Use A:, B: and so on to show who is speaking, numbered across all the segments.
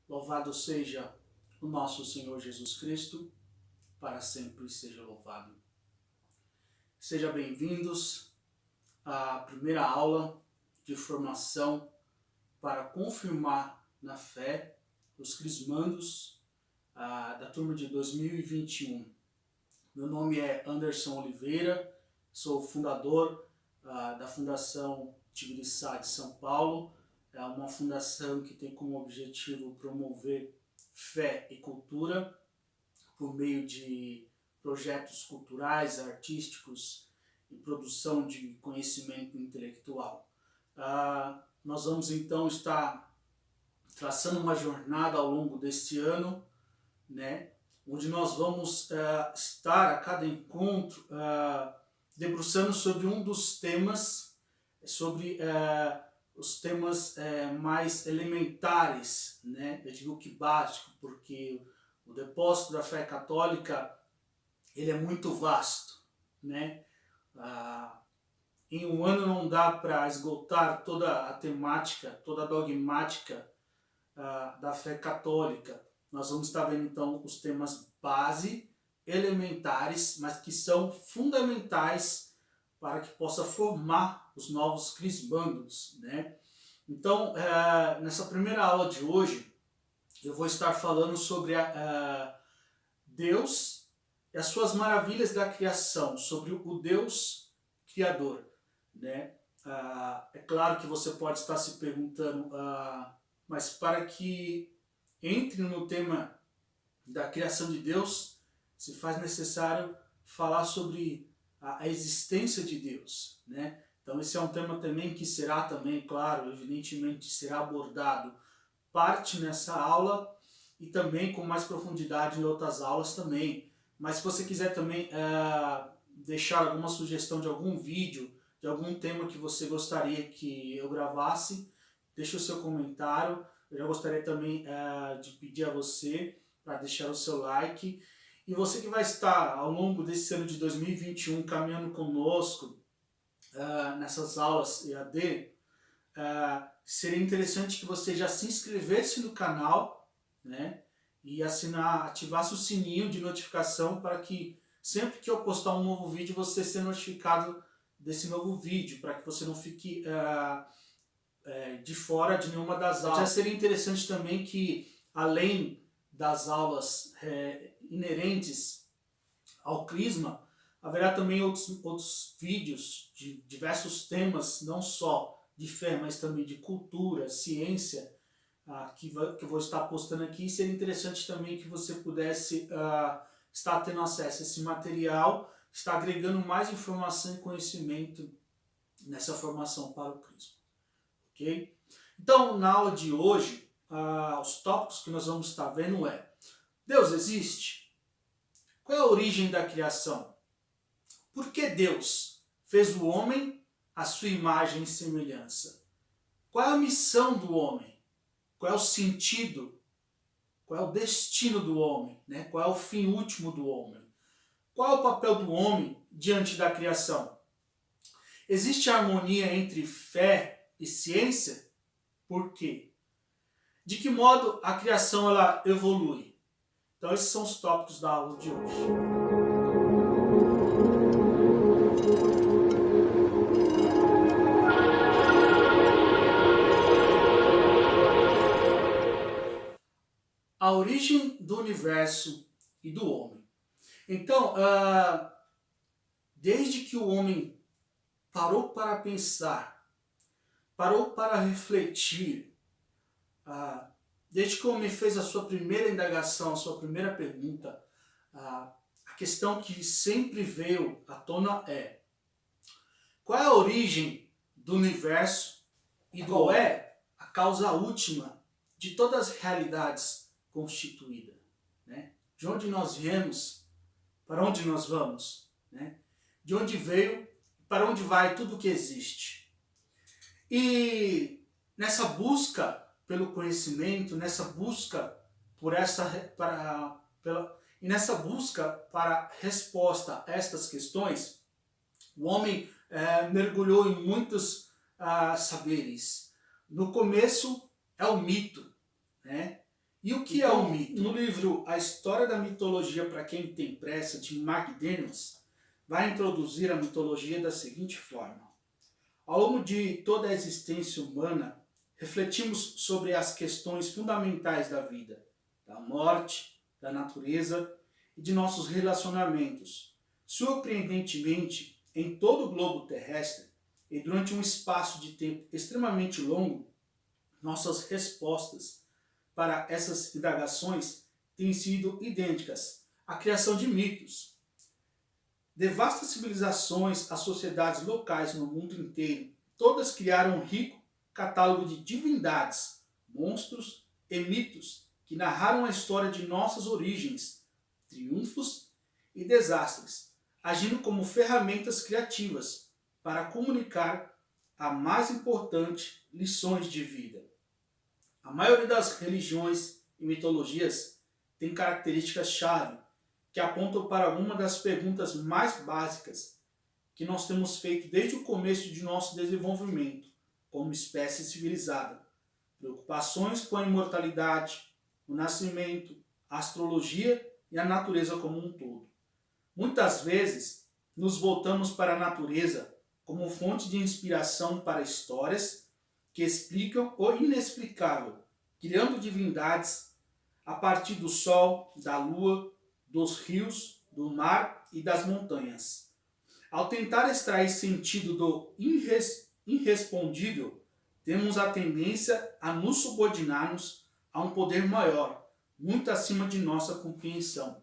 A: Louvado seja o nosso Senhor Jesus Cristo, para sempre seja louvado. Sejam bem-vindos à primeira aula de formação para confirmar na fé os crismandos da turma de 2021. Meu nome é Anderson Oliveira, sou fundador da Fundação Tibiriçá de São Paulo. É uma fundação que tem como objetivo promover fé e cultura por meio de projetos culturais, artísticos e produção de conhecimento intelectual. Nós vamos então estar traçando uma jornada ao longo deste ano, né, onde nós vamos estar a cada encontro debruçando sobre um dos temas, sobre os temas mais elementares, né? Eu digo que básico, porque o depósito da fé católica ele é muito vasto, né? Em um ano não dá para esgotar toda a temática, toda a dogmática da fé católica. Nós vamos estar vendo então os temas base, elementares, mas que são fundamentais para que possa formar os novos crismandos, né? Então, nessa primeira aula de hoje, eu vou estar falando sobre Deus e as suas maravilhas da criação, sobre o Deus Criador, né? É claro que você pode estar se perguntando, mas para que entre no tema da criação de Deus, se faz necessário falar sobre a existência de Deus, né? Então esse é um tema também que será também, claro, evidentemente será abordado parte nessa aula e também com mais profundidade em outras aulas também. Mas se você quiser também deixar alguma sugestão de algum vídeo, de algum tema que você gostaria que eu gravasse, deixe o seu comentário. Eu já gostaria também de pedir a você para deixar o seu like. E você que vai estar ao longo desse ano de 2021 caminhando conosco nessas aulas EAD, seria interessante que você já se inscrevesse no canal, né, e ativasse o sininho de notificação para que sempre que eu postar um novo vídeo você seja notificado desse novo vídeo, para que você não fique de fora de nenhuma das aulas. Já seria interessante também que, além das aulas inerentes ao Crisma, haverá também outros vídeos de diversos temas, não só de fé, mas também de cultura, ciência, que eu vou estar postando aqui. E seria interessante também que você pudesse estar tendo acesso a esse material, estar agregando mais informação e conhecimento nessa formação para o Crisma. Ok? Então, na aula de hoje, os tópicos que nós vamos estar vendo é: Deus existe? Qual é a origem da criação? Por que Deus fez o homem à sua imagem e semelhança? Qual é a missão do homem? Qual é o sentido? Qual é o destino do homem? Né? Qual é o fim último do homem? Qual é o papel do homem diante da criação? Existe harmonia entre fé e ciência? Por quê? De que modo a criação ela evolui? Então esses são os tópicos da aula de hoje. A origem do universo e do homem. Então, desde que o homem parou para pensar, parou para refletir, desde que o homem fez a sua primeira indagação, a sua primeira pergunta, a questão que sempre veio à tona é: qual é a origem do universo e qual é a causa última de todas as realidades constituídas? Né? De onde nós viemos, para onde nós vamos? Né? De onde veio, para onde vai tudo o que existe? E nessa busca pelo conhecimento, nessa busca nessa busca para resposta a estas questões, o homem mergulhou em muitos saberes. No começo é o mito, né? E o que é o mito? No livro A História da Mitologia para Quem Tem Pressa, de Mark Daniels, vai introduzir a mitologia da seguinte forma. Ao longo de toda a existência humana, refletimos sobre as questões fundamentais da vida, da morte, da natureza e de nossos relacionamentos. Surpreendentemente, em todo o globo terrestre e durante um espaço de tempo extremamente longo, nossas respostas para essas indagações têm sido idênticas à criação de mitos. De vastas civilizações, as sociedades locais no mundo inteiro, todas criaram um rico catálogo de divindades, monstros e mitos que narraram a história de nossas origens, triunfos e desastres, agindo como ferramentas criativas para comunicar a mais importante lições de vida. A maioria das religiões e mitologias tem características-chave que apontam para uma das perguntas mais básicas que nós temos feito desde o começo de nosso desenvolvimento como espécie civilizada. Preocupações com a imortalidade, o nascimento, a astrologia e a natureza como um todo. Muitas vezes, nos voltamos para a natureza como fonte de inspiração para histórias que explicam o inexplicável, criando divindades a partir do sol, da lua, dos rios, do mar e das montanhas. Ao tentar extrair sentido do irrespondível, temos a tendência a nos subordinarmos a um poder maior, muito acima de nossa compreensão.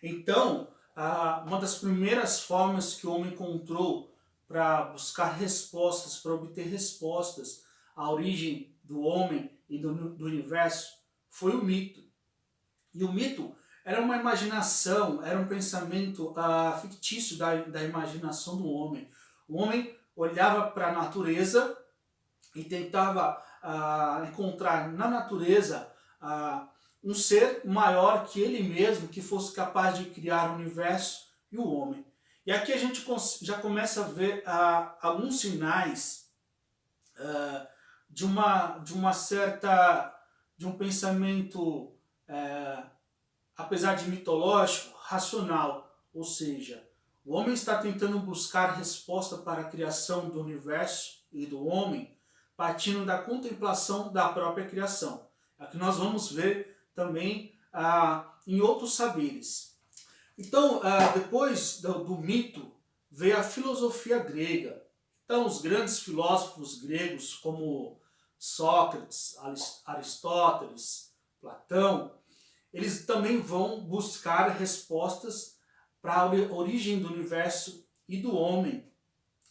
A: Então, uma das primeiras formas que o homem encontrou para buscar respostas, para obter respostas à origem do homem e do universo, foi o mito. E o mito era uma imaginação, era um pensamento fictício da imaginação do homem. O homem olhava para a natureza e tentava encontrar na natureza um ser maior que ele mesmo, que fosse capaz de criar o universo e o homem. E aqui a gente já começa a ver alguns sinais de um pensamento, apesar de mitológico, racional. Ou seja, o homem está tentando buscar resposta para a criação do universo e do homem, partindo da contemplação da própria criação. Aqui nós vamos ver também em outros saberes. Então, depois do mito, veio a filosofia grega. Então, os grandes filósofos gregos, como Sócrates, Aristóteles, Platão, eles também vão buscar respostas para a origem do universo e do homem.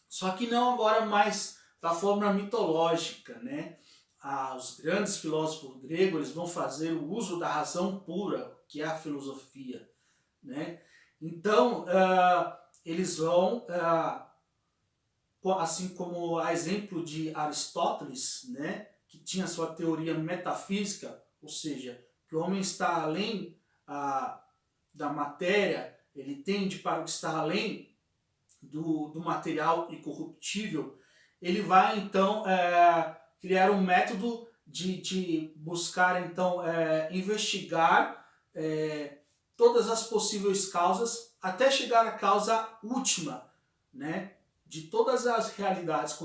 A: Só que não agora mais da forma mitológica, né? Os grandes filósofos gregos eles vão fazer o uso da razão pura, que é a filosofia, né? Então, eles vão, assim como a exemplo de Aristóteles, né, que tinha sua teoria metafísica, ou seja, que o homem está além da matéria, ele tende para o que está além do material incorruptível, ele vai então criar um método de buscar então investigar todas as possíveis causas até chegar à causa última, né, de todas as realidades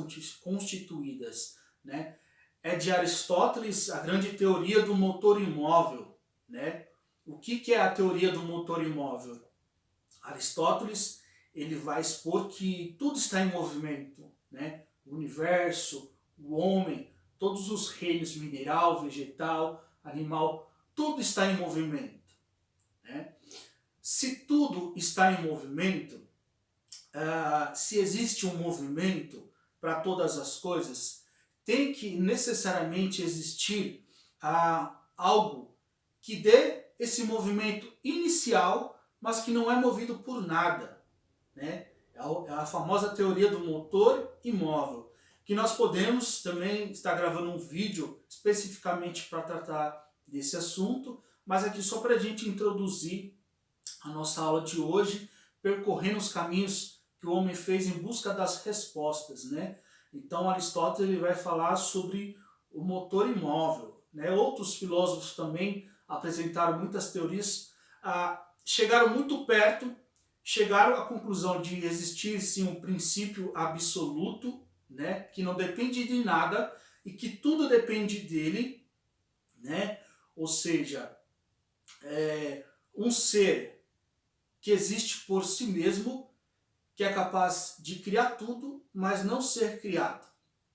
A: constituídas, né. É de Aristóteles a grande teoria do motor imóvel, né. O que é a teoria do motor imóvel? Aristóteles ele vai expor que tudo está em movimento, né, o universo, o homem, todos os reinos mineral, vegetal, animal, tudo está em movimento. Se tudo está em movimento, se existe um movimento para todas as coisas, tem que necessariamente existir algo que dê esse movimento inicial, mas que não é movido por nada, né? É a famosa teoria do motor imóvel, que nós podemos também estar gravando um vídeo especificamente para tratar desse assunto, mas aqui só para a gente introduzir a nossa aula de hoje, percorrendo os caminhos que o homem fez em busca das respostas, né? Então Aristóteles ele vai falar sobre o motor imóvel, né? Outros filósofos também apresentaram muitas teorias, chegaram muito perto, chegaram à conclusão de existir sim um princípio absoluto, né? Que não depende de nada e que tudo depende dele, né? Ou seja, um ser que existe por si mesmo, que é capaz de criar tudo, mas não ser criado,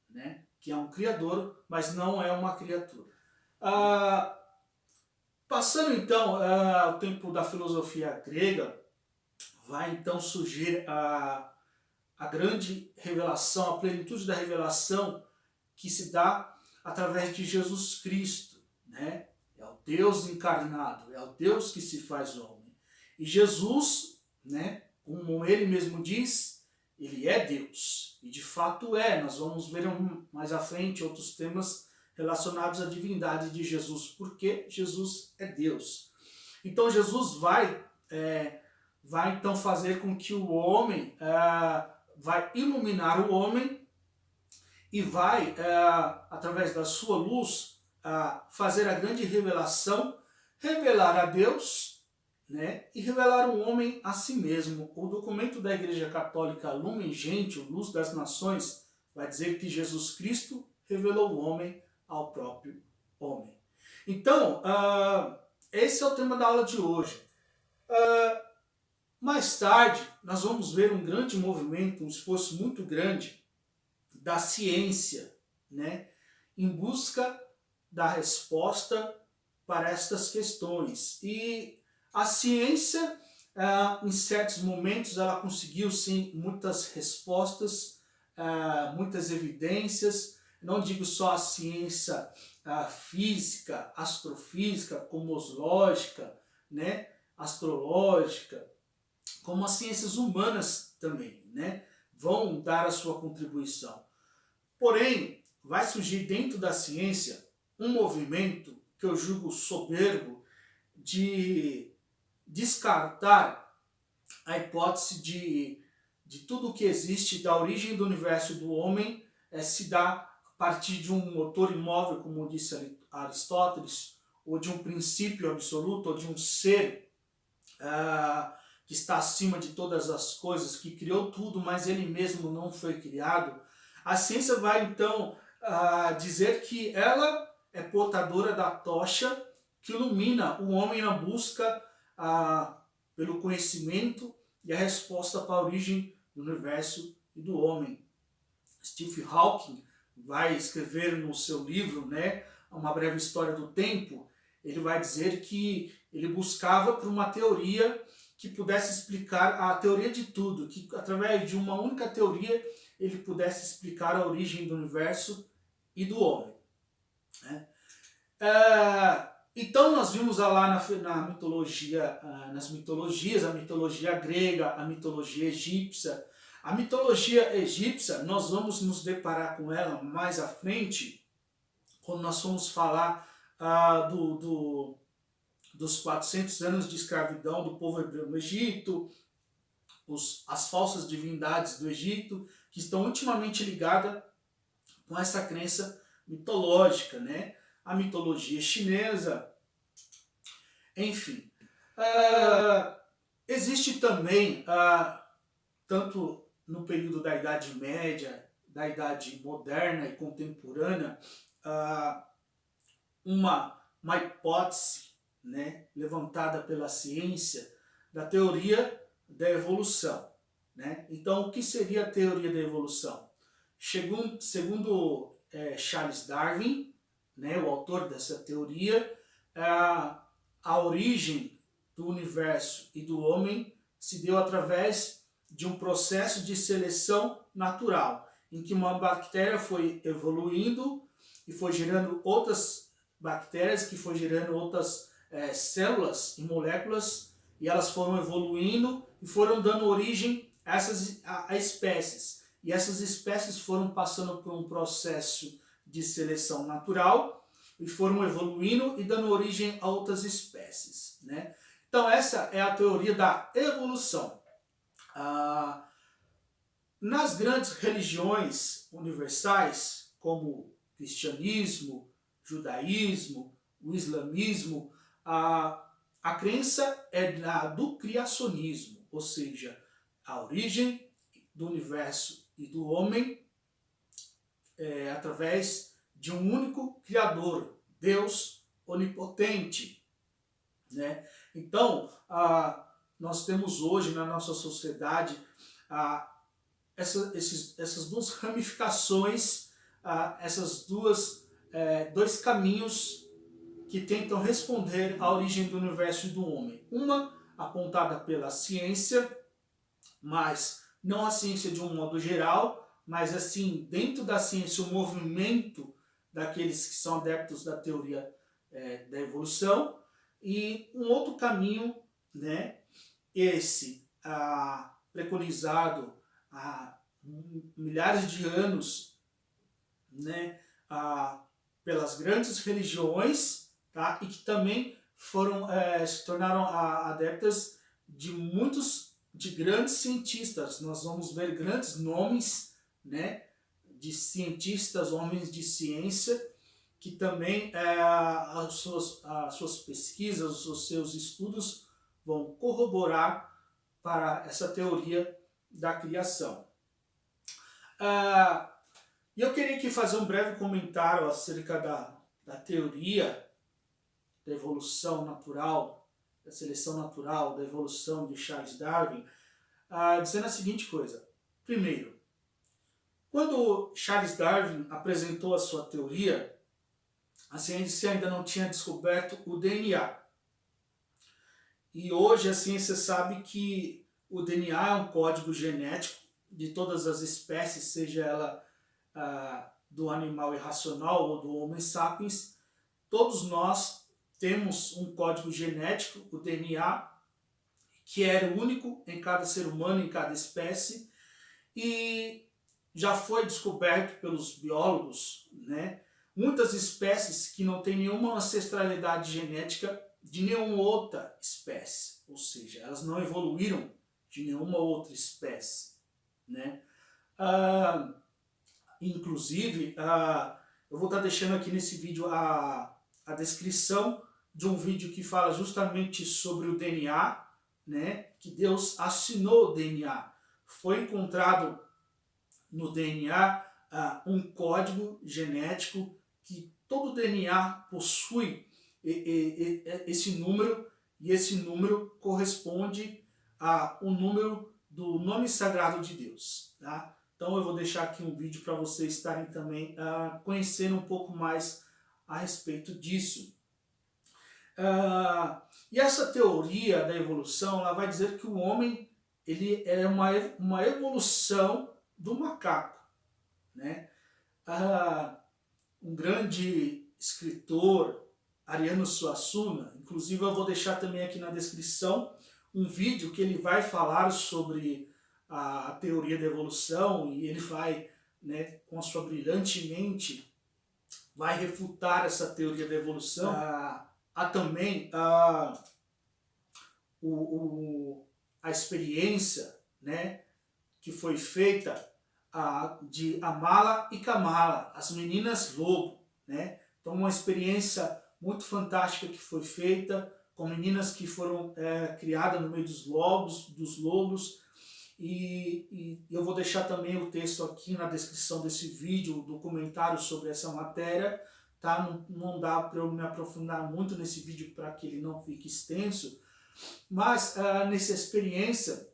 A: né? Que é um criador, mas não é uma criatura. Passando então o tempo da filosofia grega, vai então surgir a grande revelação, a plenitude da revelação que se dá através de Jesus Cristo, né? É o Deus encarnado, é o Deus que se faz homem. E Jesus, né, como ele mesmo diz, ele é Deus. E de fato é. Nós vamos ver mais à frente outros temas relacionados à divindade de Jesus, porque Jesus é Deus. Então Jesus vai então fazer com que o homem, vai iluminar o homem e vai, através da sua luz, fazer a grande revelação, revelar a Deus, né, e revelar o homem a si mesmo. O documento da Igreja Católica Lumen Gentium, Luz das Nações, vai dizer que Jesus Cristo revelou o homem ao próprio homem. Então, esse é o tema da aula de hoje. Mais tarde, nós vamos ver um grande movimento, um esforço muito grande da ciência, né, em busca da resposta para estas questões. E a ciência, em certos momentos, ela conseguiu sim muitas respostas, muitas evidências. Não digo só a ciência física, astrofísica, cosmológica, né, astrológica, como as ciências humanas também, né, vão dar a sua contribuição. Porém, vai surgir dentro da ciência um movimento que eu julgo soberbo de descartar a hipótese de tudo que existe, da origem do universo e do homem, se dá a partir de um motor imóvel, como disse Aristóteles, ou de um princípio absoluto, ou de um ser que está acima de todas as coisas, que criou tudo, mas ele mesmo não foi criado. A ciência vai então dizer que ela é portadora da tocha que ilumina o homem na busca pelo conhecimento e a resposta para a origem do universo e do homem. Stephen Hawking vai escrever no seu livro, né, Uma Breve História do Tempo, ele vai dizer que ele buscava por uma teoria que pudesse explicar a teoria de tudo, que através de uma única teoria ele pudesse explicar a origem do universo e do homem, né? Então nós vimos lá na mitologia, nas mitologias, a mitologia grega, a mitologia egípcia. A mitologia egípcia, nós vamos nos deparar com ela mais à frente, quando nós formos falar dos 400 anos de escravidão do povo hebreu no Egito, as falsas divindades do Egito, que estão intimamente ligadas com essa crença mitológica, né? A mitologia chinesa, enfim. Existe também, tanto no período da Idade Média, da Idade Moderna e Contemporânea, uma hipótese, né, levantada pela ciência da teoria da evolução, né? Então, o que seria a teoria da evolução? Segundo Charles Darwin, né, o autor dessa teoria, a origem do universo e do homem se deu através de um processo de seleção natural, em que uma bactéria foi evoluindo e foi gerando outras bactérias, que foi gerando outras células e moléculas, e elas foram evoluindo e foram dando origem a espécies. E essas espécies foram passando por um processo de seleção natural e foram evoluindo e dando origem a outras espécies, né? Então essa é a teoria da evolução. Nas grandes religiões universais, como cristianismo, judaísmo, o islamismo, a crença é do criacionismo, ou seja, a origem do universo e do homem através de um único Criador, Deus onipotente, né? Então, nós temos hoje na nossa sociedade essas duas ramificações, dois caminhos que tentam responder à origem do universo e do homem. Uma apontada pela ciência, mas não a ciência de um modo geral, mas assim, dentro da ciência, o movimento daqueles que são adeptos da teoria da evolução, e um outro caminho, né, esse preconizado há milhares de anos, né, pelas grandes religiões, tá, e que também se tornaram adeptas de grandes cientistas. Nós vamos ver grandes nomes, né, de cientistas, homens de ciência, que também as suas pesquisas, os seus estudos vão corroborar para essa teoria da criação. E eu queria aqui fazer um breve comentário acerca da teoria da evolução natural, da seleção natural, da evolução de Charles Darwin, dizendo a seguinte coisa. Primeiro, quando Charles Darwin apresentou a sua teoria, a ciência ainda não tinha descoberto o DNA. E hoje a ciência sabe que o DNA é um código genético de todas as espécies, seja ela do animal irracional ou do Homo sapiens. Todos nós temos um código genético, o DNA, que é único em cada ser humano, em cada espécie, e já foi descoberto pelos biólogos, né, muitas espécies que não têm nenhuma ancestralidade genética de nenhuma outra espécie, ou seja, elas não evoluíram de nenhuma outra espécie, né? Inclusive, eu vou estar deixando aqui nesse vídeo a descrição de um vídeo que fala justamente sobre o DNA, né? Que Deus assinou o DNA. Foi encontrado no DNA um código genético que todo DNA possui esse número, e esse número corresponde ao número do nome sagrado de Deus, tá? Então eu vou deixar aqui um vídeo para vocês estarem também conhecendo um pouco mais a respeito disso. E essa teoria da evolução, ela vai dizer que o homem ele é uma evolução do macaco, né? Um grande escritor, Ariano Suassuna, inclusive eu vou deixar também aqui na descrição um vídeo que ele vai falar sobre a teoria da evolução, e ele vai, né, com a sua brilhante mente, vai refutar essa teoria da evolução. Há também a experiência, né, que foi feita de Amala e Kamala, as meninas lobo, né? Então uma experiência muito fantástica que foi feita com meninas que foram criadas no meio dos lobos, e eu vou deixar também o texto aqui na descrição desse vídeo, o documentário sobre essa matéria, tá? Não dá para eu me aprofundar muito nesse vídeo para que ele não fique extenso, mas nessa experiência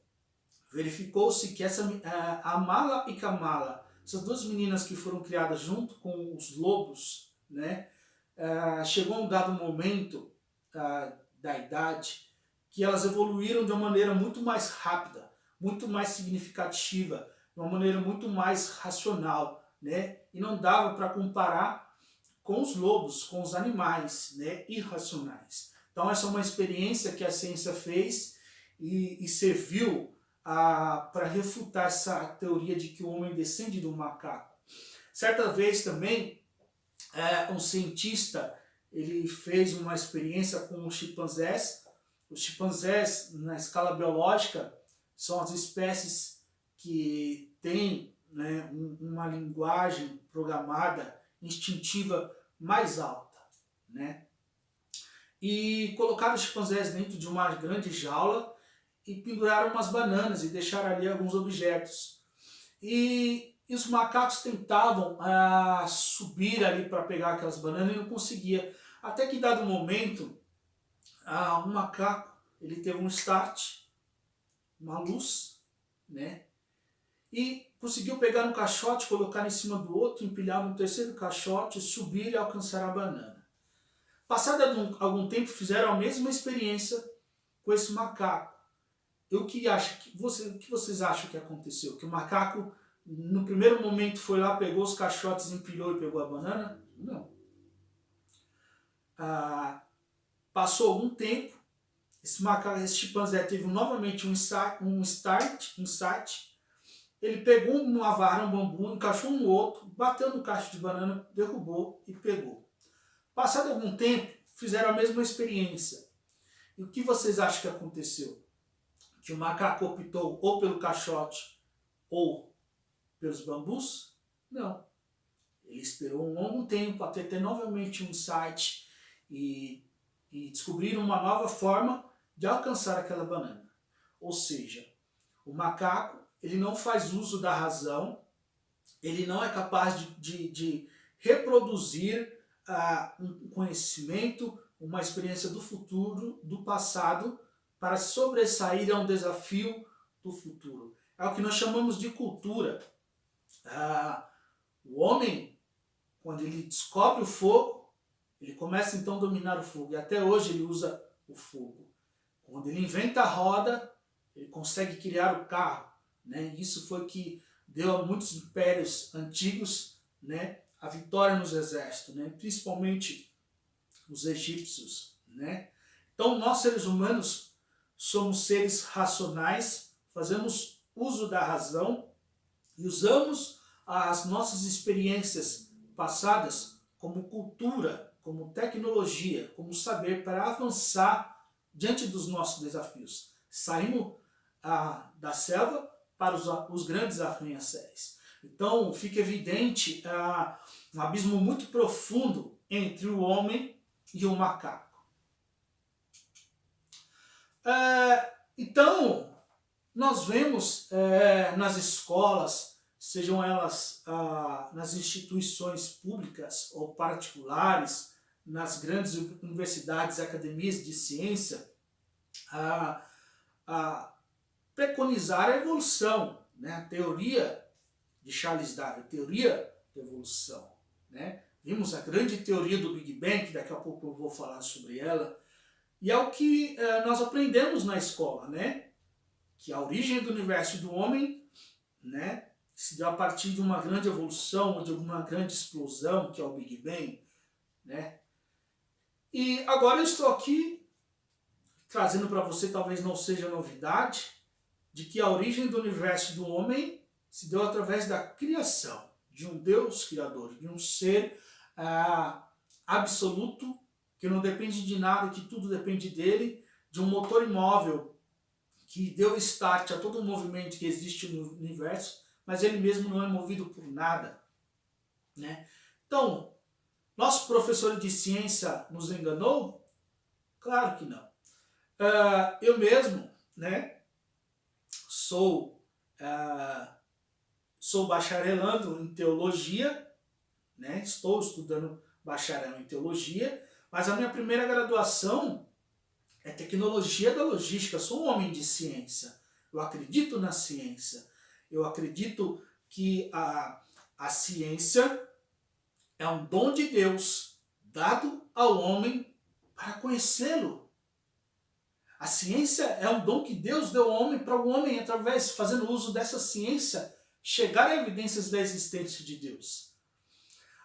A: verificou-se que Amala e Kamala, essas duas meninas que foram criadas junto com os lobos, né, chegou a um dado momento da idade que elas evoluíram de uma maneira muito mais rápida, muito mais significativa, de uma maneira muito mais racional, né, e não dava para comparar com os lobos, com os animais, né, irracionais. Então essa é uma experiência que a ciência fez e serviu para refutar essa teoria de que o homem descende do macaco. Certa vez também, um cientista ele fez uma experiência com os chimpanzés. Os chimpanzés, na escala biológica, são as espécies que têm, né, uma linguagem programada instintiva mais alta, né? E colocaram os chimpanzés dentro de uma grande jaula e penduraram umas bananas e deixaram ali alguns objetos. E os macacos tentavam subir ali para pegar aquelas bananas e não conseguia. Até que, dado momento, um macaco ele teve um start, uma luz, né? E conseguiu pegar um caixote, colocar em cima do outro, empilhar no terceiro caixote, subir e alcançar a banana. Passado algum tempo, fizeram a mesma experiência com esse macaco. O que vocês acham que aconteceu? Que o macaco, no primeiro momento, foi lá, pegou os caixotes, empilhou e pegou a banana? Não. Passou algum tempo, esse chimpanzé teve novamente um insight. Ele pegou uma vara, um bambu, encaixou um outro, bateu no cacho de banana, derrubou e pegou. Passado algum tempo, fizeram a mesma experiência. E o que vocês acham que aconteceu? Que o macaco optou ou pelo caixote ou pelos bambus? Não. Ele esperou um longo tempo até ter novamente um insight e descobrir uma nova forma de alcançar aquela banana. Ou seja, o macaco ele não faz uso da razão, ele não é capaz de reproduzir um conhecimento, uma experiência do futuro, do passado, para sobressair a um desafio do futuro. É o que nós chamamos de cultura. O homem, quando ele descobre o fogo, ele começa então a dominar o fogo. E até hoje ele usa o fogo. Quando ele inventa a roda, ele consegue criar o carro. Né? Isso foi que deu a muitos impérios antigos, né, a vitória nos exércitos, né, principalmente os egípcios. Né? Então nós seres humanos somos seres racionais, fazemos uso da razão e usamos as nossas experiências passadas como cultura, como tecnologia, como saber para avançar diante dos nossos desafios. Saímos da selva para os grandes arranha-céus. Então fica evidente um abismo muito profundo entre o homem e o macaco. Então, nós vemos nas escolas, sejam elas nas instituições públicas ou particulares, nas grandes universidades e academias de ciência, preconizar a evolução, né? A teoria de Charles Darwin, a teoria da evolução. Né? Vimos a grande teoria do Big Bang, que daqui a pouco eu vou falar sobre ela, e é o que nós aprendemos na escola, né? Que a origem do universo e do homem, né, se deu a partir de uma grande evolução, ou de uma grande explosão, que é o Big Bang. Né? E agora eu estou aqui trazendo para você, talvez não seja novidade, de que a origem do universo e do homem se deu através da criação, de um Deus criador, de um ser absoluto, que não depende de nada, que tudo depende dele, de um motor imóvel que deu start a todo o movimento que existe no universo, mas ele mesmo não é movido por nada. Né? Então, nosso professor de ciência nos enganou? Claro que não. Eu mesmo, né, sou bacharelando em teologia, né, estou estudando bacharel em teologia, mas a minha primeira graduação é tecnologia da logística. Eu sou um homem de ciência, eu acredito na ciência, eu acredito que a ciência é um dom de Deus dado ao homem para conhecê-lo. A ciência é um dom que Deus deu ao homem para o homem, através, fazendo uso dessa ciência, chegar a evidências da existência de Deus.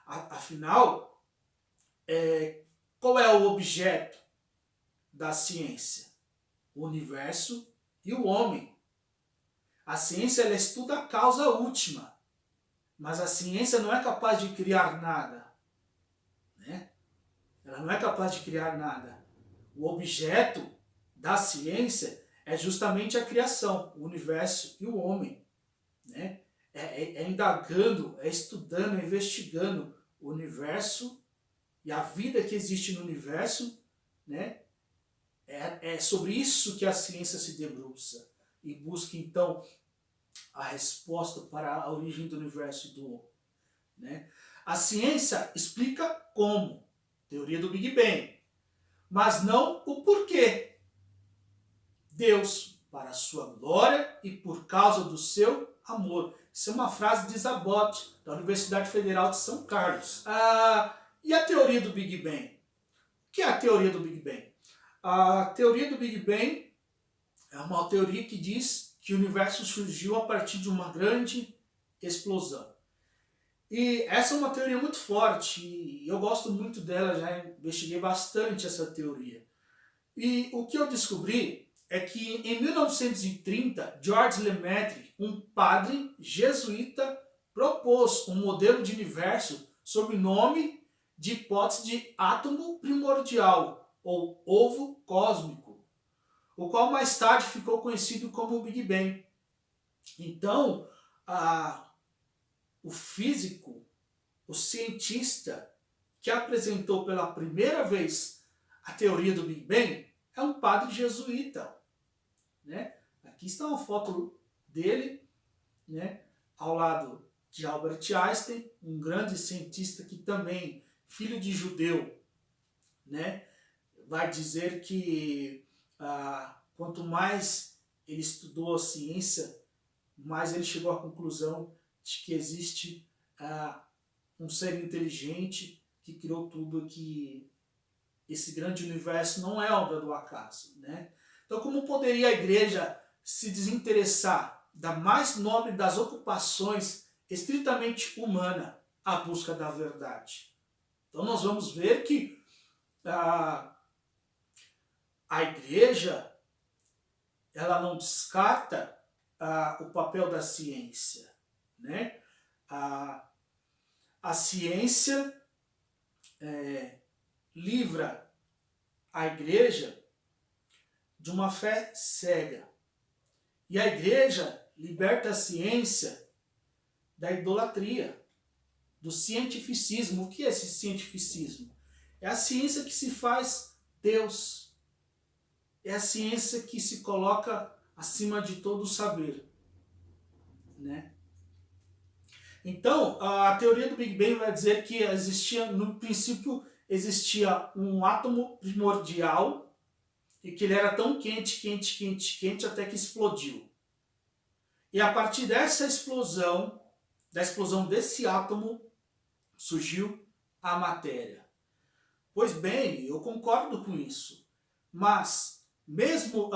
A: Afinal, qual é o objeto da ciência? O universo e o homem. A ciência ela estuda a causa última, mas a ciência não é capaz de criar nada. Né? Ela não é capaz de criar nada. O objeto da ciência é justamente a criação, o universo e o homem. Né? É indagando, é estudando, é investigando o universo e a vida que existe no universo, né? É sobre isso que a ciência se debruça e busca então a resposta para a origem do universo e do homem, né? A ciência explica como, teoria do Big Bang, mas não o porquê. Deus, para a sua glória e por causa do seu amor. Isso é uma frase de Zabot, da Universidade Federal de São Carlos. E a teoria do Big Bang? O que é a teoria do Big Bang? A teoria do Big Bang é uma teoria que diz que o universo surgiu a partir de uma grande explosão. E essa é uma teoria muito forte e eu gosto muito dela, já investiguei bastante essa teoria. E o que eu descobri é que em 1930, George Lemaitre, um padre jesuíta, propôs um modelo de universo sob o nome de hipótese de átomo primordial, ou ovo cósmico, o qual mais tarde ficou conhecido como Big Bang. Então, o físico, o cientista que apresentou pela primeira vez a teoria do Big Bang é um padre jesuíta, né? Aqui está uma foto dele, né? Ao lado de Albert Einstein, um grande cientista que também, filho de judeu, né? Vai dizer que quanto mais ele estudou a ciência, mais ele chegou à conclusão de que existe um ser inteligente que criou tudo, que esse grande universo não é obra do acaso, né? Então, como poderia a igreja se desinteressar da mais nobre das ocupações estritamente humana, a busca da verdade? Então, nós vamos ver que a igreja, ela não descarta o papel da ciência, né? A ciência livra a igreja de uma fé cega. E a igreja liberta a ciência da idolatria, do cientificismo. O que é esse cientificismo? É a ciência que se faz Deus. É a ciência que se coloca acima de todo o saber, né? Então, a teoria do Big Bang vai dizer que no princípio, existia um átomo primordial e que ele era tão quente, quente, quente, quente, até que explodiu. E a partir dessa explosão, da explosão desse átomo, surgiu a matéria. Pois bem, eu concordo com isso, mas mesmo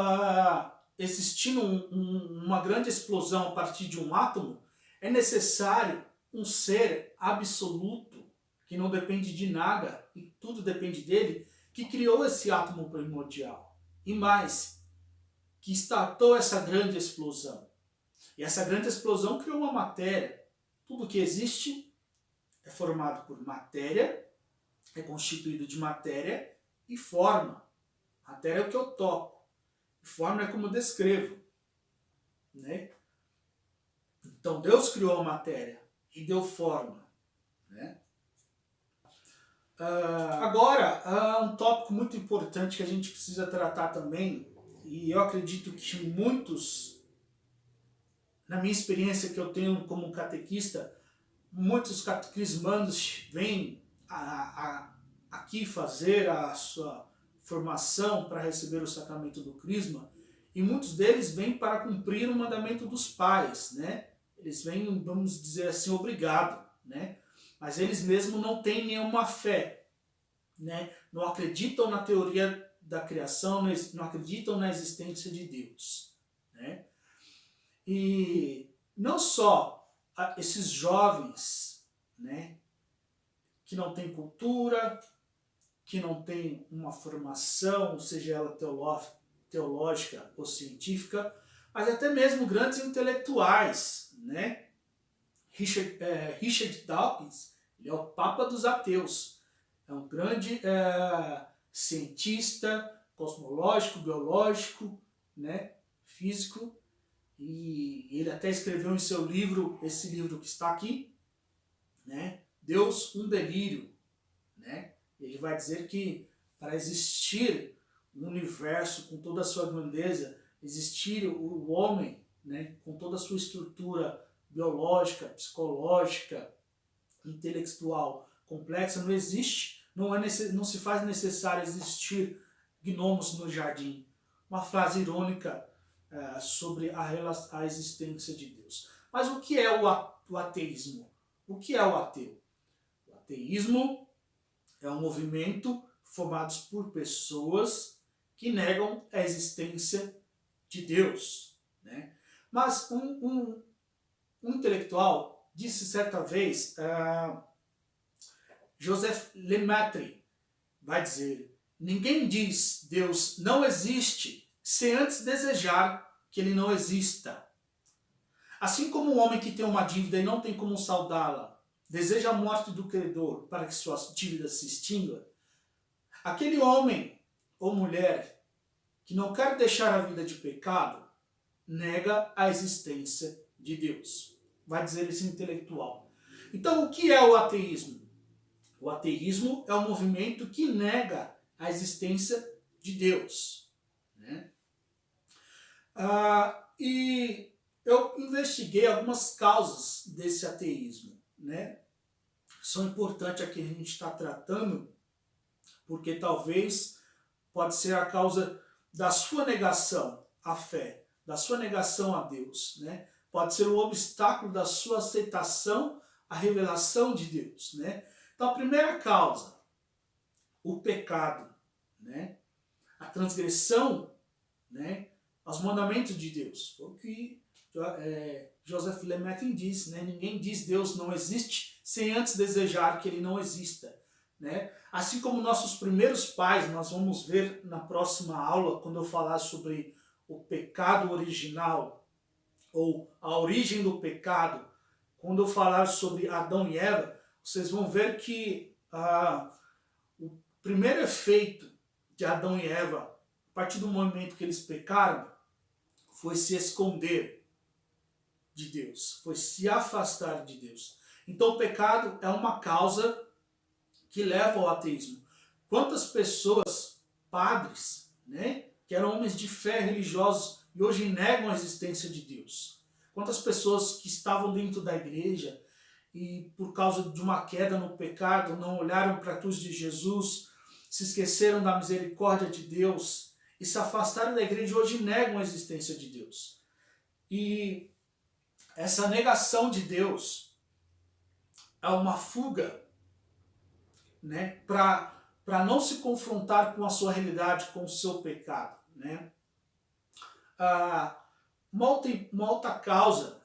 A: existindo uma grande explosão a partir de um átomo, é necessário um ser absoluto, que não depende de nada e tudo depende dele, que criou esse átomo primordial. E mais, que startou essa grande explosão. E essa grande explosão criou uma matéria. Tudo que existe é formado por matéria, é constituído de matéria e forma. Matéria é o que eu toco. E forma é como eu descrevo, né? Então Deus criou a matéria e deu forma, né? Agora, um tópico muito importante que a gente precisa tratar também, e eu acredito que muitos, na minha experiência que eu tenho como catequista, muitos catequismandos vêm aqui fazer a sua formação para receber o sacramento do crisma, e muitos deles vêm para cumprir o mandamento dos pais, né? Eles vêm, vamos dizer assim, obrigado, né? Mas eles mesmos não têm nenhuma fé, né? Não acreditam na teoria da criação, não acreditam na existência de Deus, né? E não só esses jovens, né, que não têm cultura, que não têm uma formação, seja ela teológica ou científica, mas até mesmo grandes intelectuais, né? Richard Dawkins, ele é o Papa dos ateus, é um grande cientista cosmológico, biológico, né? Físico, e ele até escreveu em seu livro, esse livro que está aqui, né? Deus um delírio, né? Ele vai dizer que para existir o universo com toda a sua grandeza, existir o homem, né, com toda a sua estrutura biológica, psicológica, intelectual complexa, não existe, não se faz necessário existir gnomos no jardim. Uma frase irônica sobre a existência de Deus. Mas o que é o ateísmo? O que é o ateu? O ateísmo é um movimento formado por pessoas que negam a existência de Deus, né? Mas um intelectual disse certa vez, Joseph Lemaitre vai dizer: ninguém diz Deus não existe sem antes desejar que ele não exista. Assim como um homem que tem uma dívida e não tem como saldá-la, deseja a morte do credor para que sua dívida se extinga, aquele homem ou mulher que não quer deixar a vida de pecado, nega a existência de Deus. Vai dizer esse intelectual. Então, o que é o ateísmo? O ateísmo é um movimento que nega a existência de Deus, né? E eu investiguei algumas causas desse ateísmo, né? São importantes aqui a gente está tratando, porque talvez pode ser a causa da sua negação à fé, da sua negação a Deus, né? Pode ser o obstáculo da sua aceitação à revelação de Deus, né? Então, a primeira causa, o pecado, né? A transgressão, né, aos mandamentos de Deus. Foi o que Joseph Lemaitre disse, né? Ninguém diz Deus não existe sem antes desejar que ele não exista, né? Assim como nossos primeiros pais, nós vamos ver na próxima aula, quando eu falar sobre o pecado original, ou a origem do pecado, quando eu falar sobre Adão e Eva, vocês vão ver que o primeiro efeito de Adão e Eva, a partir do momento que eles pecaram, foi se esconder de Deus, foi se afastar de Deus. Então o pecado é uma causa que leva ao ateísmo. Quantas pessoas, padres, né, que eram homens de fé religiosos e hoje negam a existência de Deus? Quantas pessoas que estavam dentro da igreja e por causa de uma queda no pecado não olharam para a cruz de Jesus, se esqueceram da misericórdia de Deus e se afastaram da igreja e hoje negam a existência de Deus. E essa negação de Deus é uma fuga, né, para não se confrontar com a sua realidade, com o seu pecado, né? Uma outra causa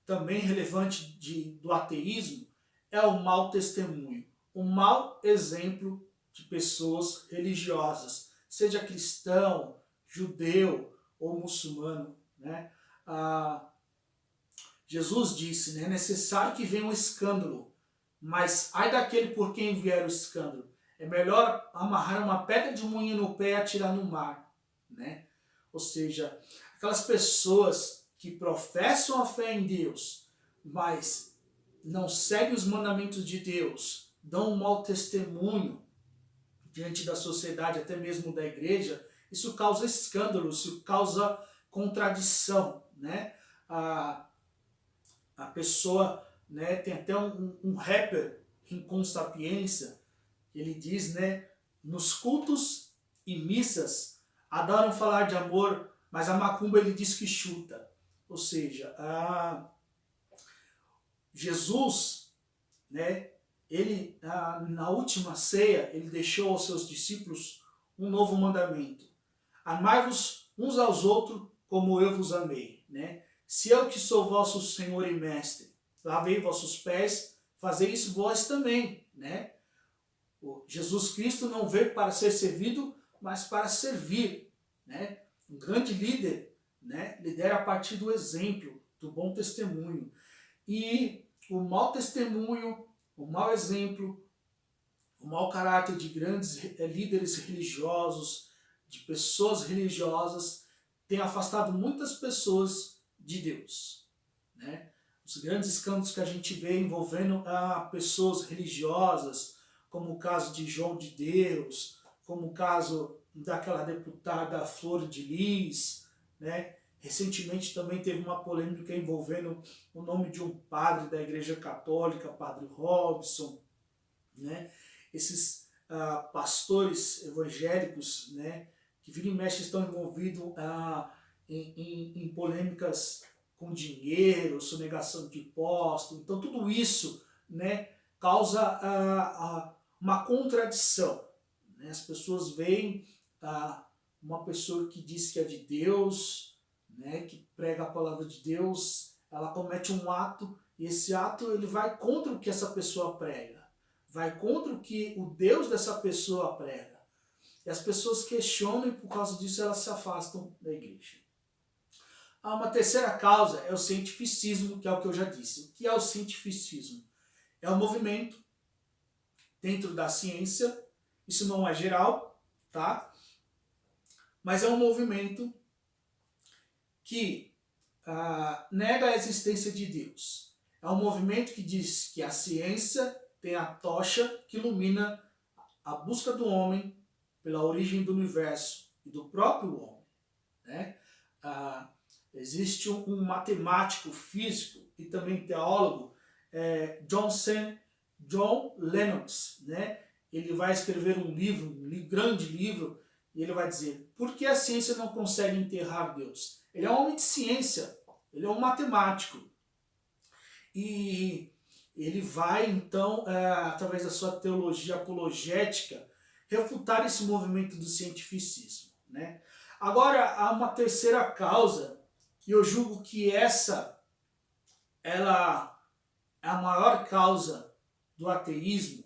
A: também relevante do ateísmo é o mau testemunho, o mau exemplo de pessoas religiosas, seja cristão, judeu ou muçulmano, né? Jesus disse, né, é necessário que venha um escândalo, mas ai daquele por quem vier o escândalo. É melhor amarrar uma pedra de moinho no pé e atirar no mar, né? Ou seja, aquelas pessoas que professam a fé em Deus, mas não seguem os mandamentos de Deus, dão um mau testemunho diante da sociedade, até mesmo da igreja, isso causa escândalo, isso causa contradição, né? A pessoa, né, tem até um rapper, Rincon Sapiência, ele diz, né, nos cultos e missas adoram falar de amor, mas a macumba ele diz que chuta. Ou seja, Jesus, né, ele na última ceia, ele deixou aos seus discípulos um novo mandamento: amai-vos uns aos outros como eu vos amei, né? Se eu que sou vosso Senhor e Mestre, lavei vossos pés, fazei isso vós também, né? Jesus Cristo não veio para ser servido, mas para servir, né? Um grande líder, né, lidera a partir do exemplo, do bom testemunho. E o mau testemunho, o mau exemplo, o mau caráter de grandes líderes religiosos, de pessoas religiosas, tem afastado muitas pessoas de Deus, né? os grandes escândalos que a gente vê envolvendo pessoas religiosas, como o caso de João de Deus, como o caso daquela deputada Flor de Lis, né? Recentemente também teve uma polêmica envolvendo o nome de um padre da Igreja Católica, Padre Robson, né? Esses pastores evangélicos, né, que vira e mexe estão envolvidos em polêmicas com dinheiro, sonegação de impostos. Então tudo isso, né, causa uma contradição. Né? As pessoas veem uma pessoa que diz que é de Deus, né, que prega a palavra de Deus, ela comete um ato e esse ato ele vai contra o que essa pessoa prega, vai contra o que o Deus dessa pessoa prega. E as pessoas questionam e por causa disso elas se afastam da igreja. Há uma terceira causa, é o cientificismo, que é o que eu já disse. O que é o cientificismo? É um movimento dentro da ciência, isso não é geral, tá? Mas é um movimento que nega a existência de Deus. É um movimento que diz que a ciência tem a tocha que ilumina a busca do homem pela origem do universo e do próprio homem. Né? Existe um matemático, físico e também teólogo, John Lennox, né? Ele vai escrever um livro, grande livro, e ele vai dizer: por que a ciência não consegue enterrar Deus? Ele é um homem de ciência, ele é um matemático. E ele vai, então, através da sua teologia apologética, refutar esse movimento do cientificismo. Né? Agora, há uma terceira causa, e eu julgo que ela é a maior causa do ateísmo,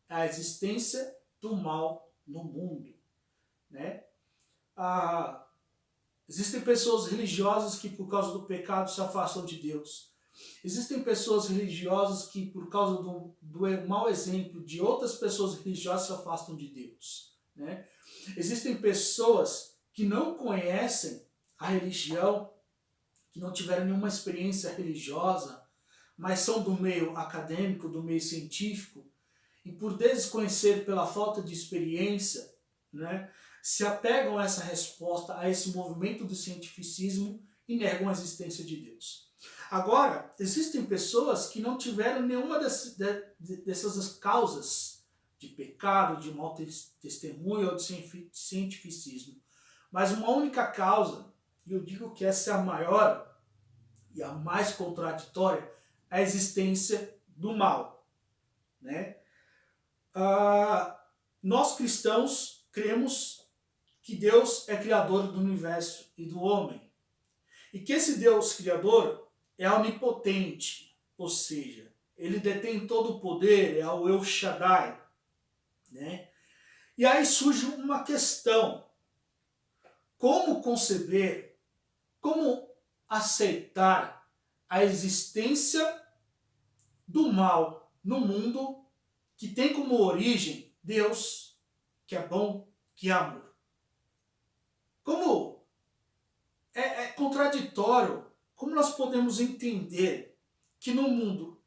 A: é a existência do mal no mundo. Né? Existem pessoas religiosas que por causa do pecado se afastam de Deus. Existem pessoas religiosas que por causa do mau exemplo de outras pessoas religiosas se afastam de Deus. Né? Existem pessoas que não conhecem a religião, que não tiveram nenhuma experiência religiosa, mas são do meio acadêmico, do meio científico, e por desconhecer pela falta de experiência, né, se apegam a essa resposta, a esse movimento do cientificismo e negam a existência de Deus. Agora, existem pessoas que não tiveram nenhuma dessas causas de pecado, de mau testemunho ou de cientificismo, mas uma única causa, e eu digo que essa é a maior e a mais contraditória, a existência do mal. Né? Nós cristãos cremos que Deus é criador do universo e do homem. E que esse Deus criador é onipotente, ou seja, ele detém todo o poder, é o El Shaddai. Né? E aí surge uma questão: como conceber, como aceitar a existência do mal no mundo que tem como origem Deus, que é bom, que é amor? Como é contraditório, como nós podemos entender que no mundo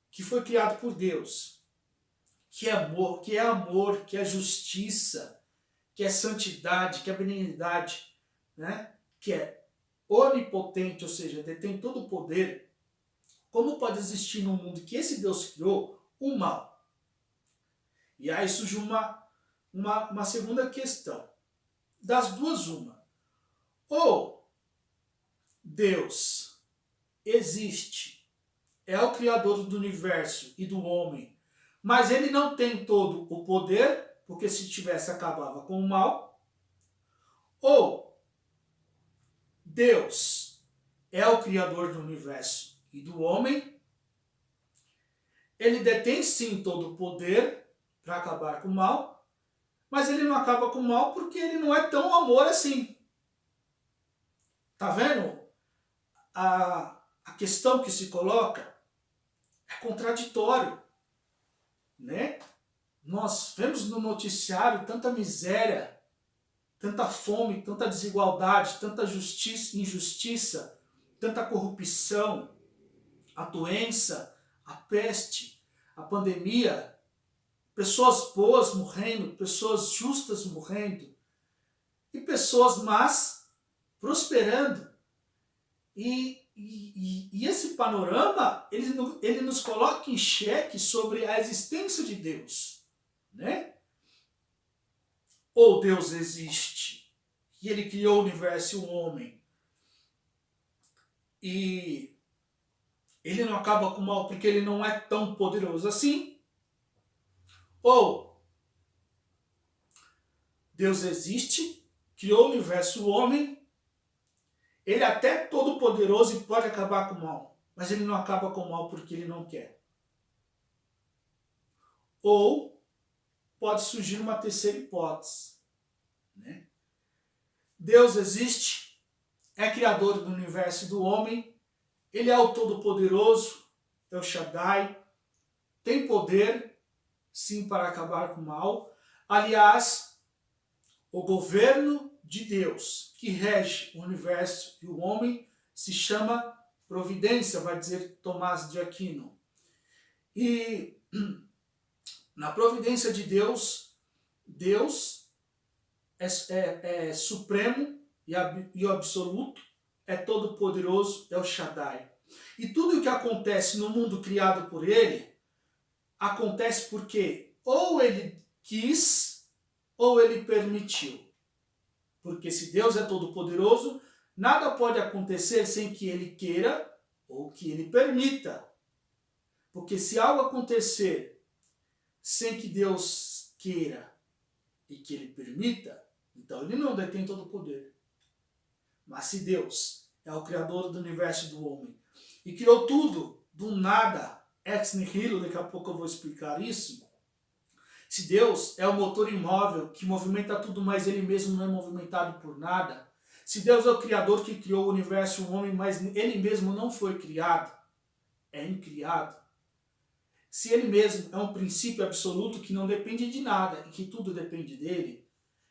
A: que foi criado por Deus, que é amor, que é justiça, que é santidade, que é benignidade, né? Que é onipotente, ou seja, detém todo o poder, como pode existir no mundo que esse Deus criou o mal? E aí surge uma segunda questão. Das duas, uma. Ou Deus existe, é o criador do universo e do homem, mas ele não tem todo o poder, porque se tivesse acabava com o mal. Ou Deus é o criador do universo e do homem, ele detém sim todo o poder para acabar com o mal, mas ele não acaba com o mal porque ele não é tão amor assim. Tá vendo? A questão que se coloca é contraditório, né? Nós vemos no noticiário tanta miséria, tanta fome, tanta desigualdade, tanta injustiça, tanta corrupção, a doença, a peste, a pandemia, pessoas boas morrendo, pessoas justas morrendo, e pessoas más prosperando. E esse panorama, ele nos coloca em xeque sobre a existência de Deus, né? Ou Deus existe, e ele criou o universo e o homem, e ele não acaba com o mal porque ele não é tão poderoso assim, ou Deus existe, criou o universo e o homem, ele é até todo poderoso e pode acabar com o mal, mas ele não acaba com o mal porque ele não quer. Ou pode surgir uma terceira hipótese, né? Deus existe, é criador do universo e do homem, ele é o todo-poderoso, é o Shaddai, tem poder, sim, para acabar com o mal. Aliás, o governo de Deus, que rege o universo e o homem, se chama providência, vai dizer Tomás de Aquino. E na providência de Deus, Deus é supremo e o absoluto, é todo poderoso, é o Shaddai. E tudo o que acontece no mundo criado por ele, acontece porque ou ele quis, ou ele permitiu. Porque se Deus é todo poderoso, nada pode acontecer sem que ele queira ou que ele permita. Porque se algo acontecer sem que Deus queira e que ele permita, então ele não detém todo o poder. Mas se Deus é o criador do universo e do homem e criou tudo do nada, ex nihilo, daqui a pouco eu vou explicar isso. Se Deus é o motor imóvel que movimenta tudo, mas ele mesmo não é movimentado por nada. Se Deus é o criador que criou o universo e o homem, mas ele mesmo não foi criado, é incriado. Se ele mesmo é um princípio absoluto que não depende de nada e que tudo depende dele,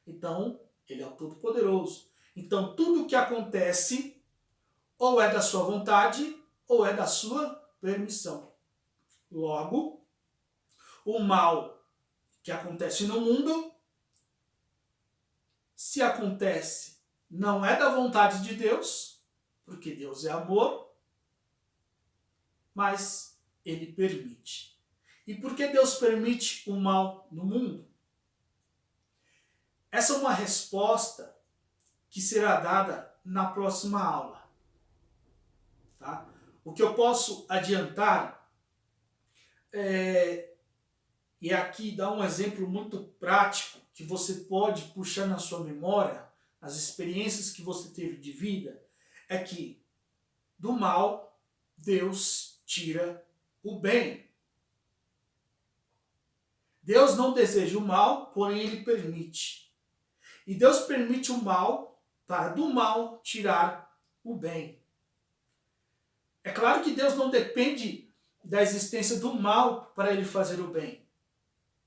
A: então ele é o Todo-Poderoso. Então tudo o que acontece ou é da sua vontade ou é da sua permissão. Logo, o mal que acontece no mundo, se acontece, não é da vontade de Deus, porque Deus é amor, mas ele permite. E por que Deus permite o mal no mundo? Essa é uma resposta que será dada na próxima aula. Tá? O que eu posso adiantar e aqui dar um exemplo muito prático que você pode puxar na sua memória, as experiências que você teve de vida, é que do mal Deus tira o bem. Deus não deseja o mal, porém ele permite. E Deus permite o mal para do mal tirar o bem. É claro que Deus não depende da existência do mal para ele fazer o bem.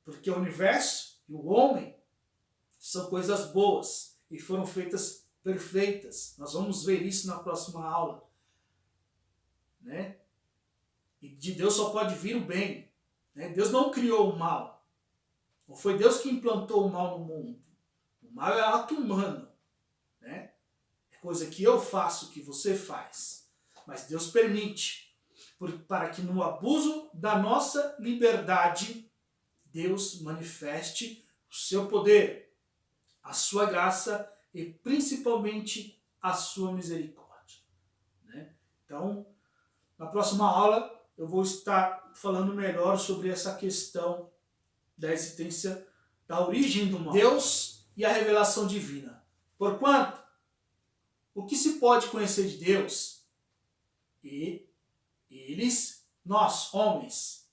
A: Porque o universo e o homem são coisas boas e foram feitas perfeitas. Nós vamos ver isso na próxima aula. Né? E de Deus só pode vir o bem. Né? Deus não criou o mal. Não foi Deus que implantou o mal no mundo. O mal é ato humano. Né? É coisa que eu faço, que você faz. Mas Deus permite. Para que no abuso da nossa liberdade, Deus manifeste o seu poder, a sua graça e principalmente a sua misericórdia. Né? Então, na próxima aula eu vou estar falando melhor sobre essa questão da existência, da origem do mal. Deus e a revelação divina. Porquanto, o que se pode conhecer de Deus? E eles, nós, homens,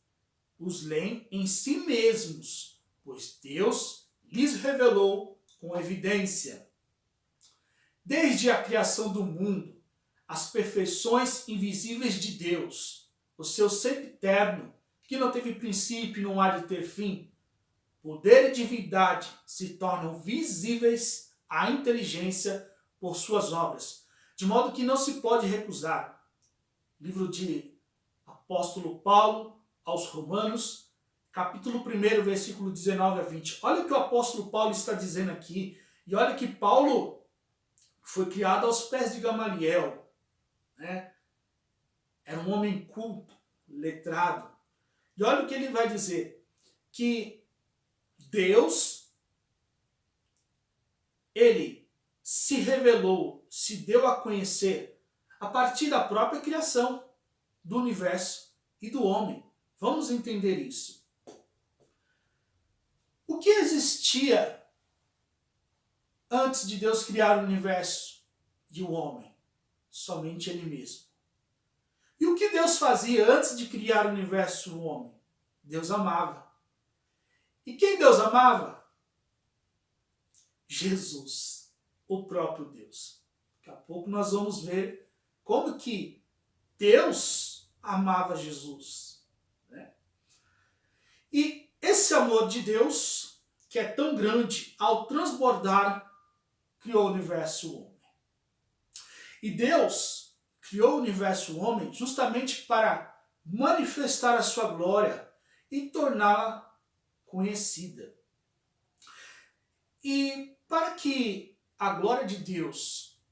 A: os leem em si mesmos, pois Deus lhes revelou com evidência. Desde a criação do mundo, as perfeições invisíveis de Deus, o seu ser eterno, que não teve princípio e não há de ter fim, poder e divindade se tornam visíveis à inteligência por suas obras, de modo que não se pode recusar. Livro de apóstolo Paulo aos Romanos, capítulo 1, versículo 19 a 20. Olha o que o apóstolo Paulo está dizendo aqui, e olha que Paulo foi criado aos pés de Gamaliel, né? Era um homem culto, letrado. E olha o que ele vai dizer, que Deus, ele se revelou, se deu a conhecer a partir da própria criação do universo e do homem. Vamos entender isso. O que existia antes de Deus criar o universo e o homem? Somente ele mesmo. E o que Deus fazia antes de criar o universo e o homem? Deus amava. E quem Deus amava? Jesus, o próprio Deus. Daqui a pouco nós vamos ver como que Deus amava Jesus, né? E esse amor de Deus, que é tão grande, ao transbordar, criou o universo e o homem. E Deus criou o universo e o homem justamente para manifestar a sua glória e torná-la conhecida. E para que a glória de Deus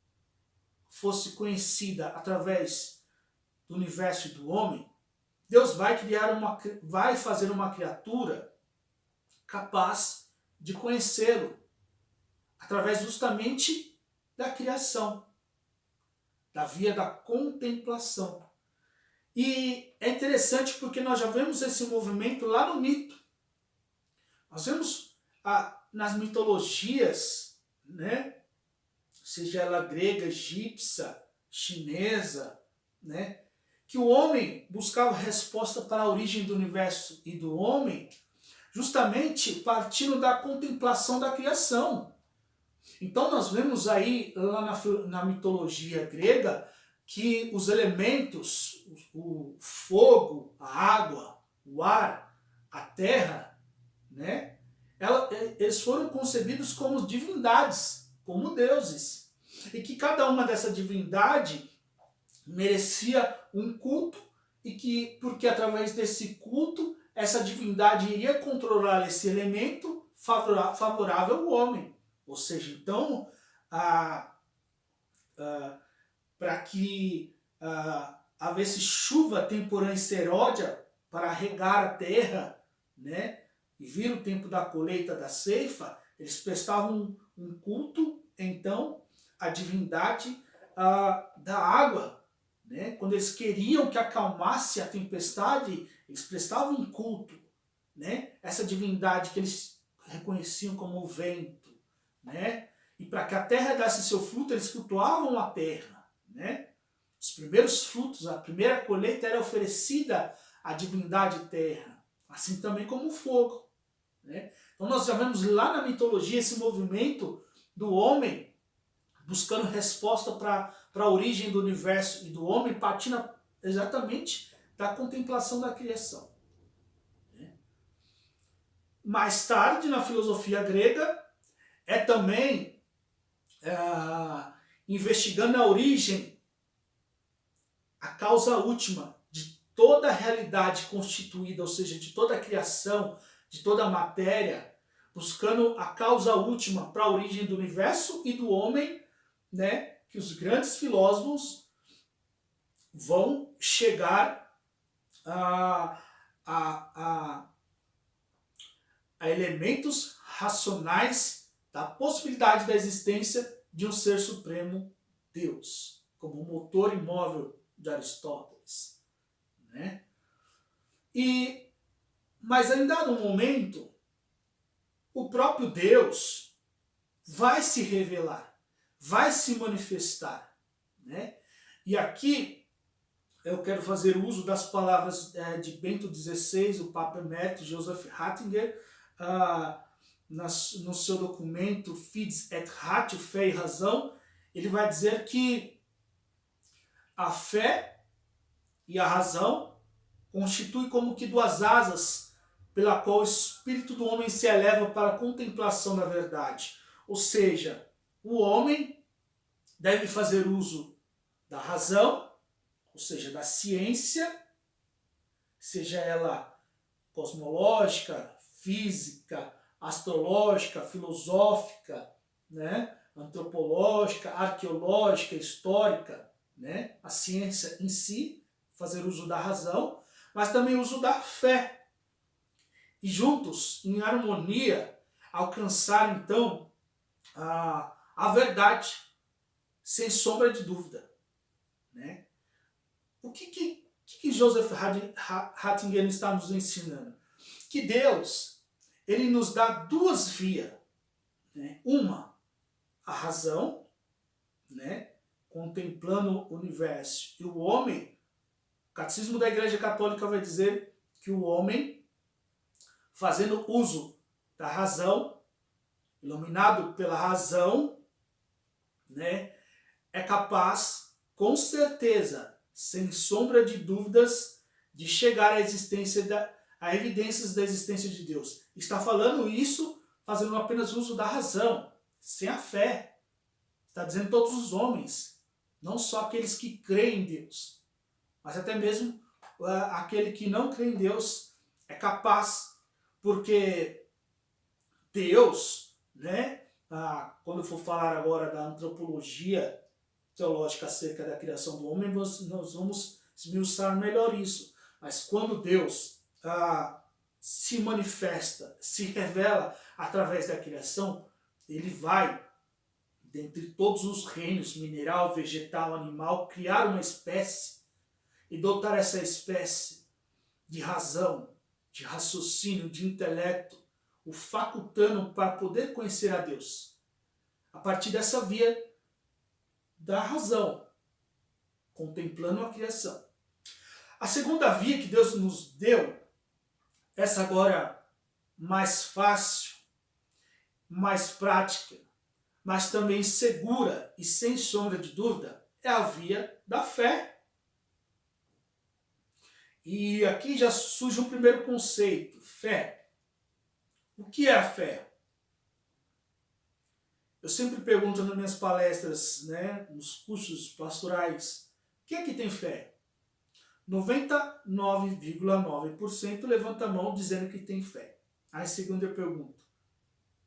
A: fosse conhecida através do universo e do homem, Deus vai fazer uma criatura capaz de conhecê-lo através justamente da criação, da via da contemplação. E é interessante porque nós já vemos esse movimento lá no mito. Nós vemos nas mitologias, né? Seja ela grega, egípcia, chinesa, né? Que o homem buscava resposta para a origem do universo e do homem justamente partindo da contemplação da criação. Então nós vemos aí lá na mitologia grega que os elementos, o fogo, a água, o ar, a terra, né, eles foram concebidos como divindades, como deuses. E que cada uma dessa divindade merecia um culto e que, porque através desse culto, essa divindade iria controlar esse elemento favorável ao homem. Ou seja, então, para que houvesse chuva temporã e seródia para regar a terra, né, e vir o tempo da colheita da ceifa, eles prestavam um culto, então, à divindade da água. Né? Quando eles queriam que acalmasse a tempestade, eles prestavam um culto, né? Essa divindade que eles reconheciam como o vento, né? E para que a terra desse seu fruto, eles cultuavam a terra, né? Os primeiros frutos, a primeira colheita era oferecida à divindade terra, assim também como o fogo, né? Então nós já vemos lá na mitologia esse movimento do homem buscando resposta para a origem do universo e do homem, partindo exatamente da contemplação da criação. Mais tarde, na filosofia grega, é também investigando a origem, a causa última de toda a realidade constituída, ou seja, de toda a criação, de toda a matéria, buscando a causa última para a origem do universo e do homem, né, que os grandes filósofos vão chegar a elementos racionais da possibilidade da existência de um ser supremo, Deus, como o motor imóvel de Aristóteles, né? Mas em dado momento, o próprio Deus vai se revelar, vai se manifestar, né? E aqui eu quero fazer uso das palavras de Bento XVI, o Papa Emérito Joseph Ratzinger, no seu documento Fides et Ratio, Fé e Razão. Ele vai dizer que a fé e a razão constituem como que duas asas pela qual o espírito do homem se eleva para a contemplação da verdade. Ou seja, o homem deve fazer uso da razão, ou seja, da ciência, seja ela cosmológica, física, astrológica, filosófica, né? Antropológica, arqueológica, histórica, né? A ciência em si, fazer uso da razão, mas também uso da fé. E juntos, em harmonia, alcançar então a verdade, sem sombra de dúvida, né? O que Joseph Ratzinger está nos ensinando? Que Deus, ele nos dá duas vias, né? Uma, a razão, né? Contemplando o universo, e o homem, o Catecismo da Igreja Católica vai dizer que o homem, fazendo uso da razão, iluminado pela razão, né, é capaz, com certeza, sem sombra de dúvidas, de chegar a evidências da existência de Deus. Está falando isso fazendo apenas uso da razão, sem a fé. Está dizendo todos os homens, não só aqueles que creem em Deus, mas até mesmo aquele que não crê em Deus é capaz, porque Deus, né, quando eu for falar agora da antropologia teológica acerca da criação do homem, nós vamos esmiuçar melhor isso. Mas quando Deus se manifesta, se revela através da criação, ele vai, dentre todos os reinos, mineral, vegetal, animal, criar uma espécie e dotar essa espécie de razão, de raciocínio, de intelecto, o facultando para poder conhecer a Deus. A partir dessa via da razão, contemplando a criação. A segunda via que Deus nos deu, essa agora mais fácil, mais prática, mas também segura e sem sombra de dúvida, é a via da fé. E aqui já surge um primeiro conceito, fé. O que é a fé? Eu sempre pergunto nas minhas palestras, né, nos cursos pastorais, o que é que tem fé? 99,9% levanta a mão dizendo que tem fé. Aí segundo eu pergunto,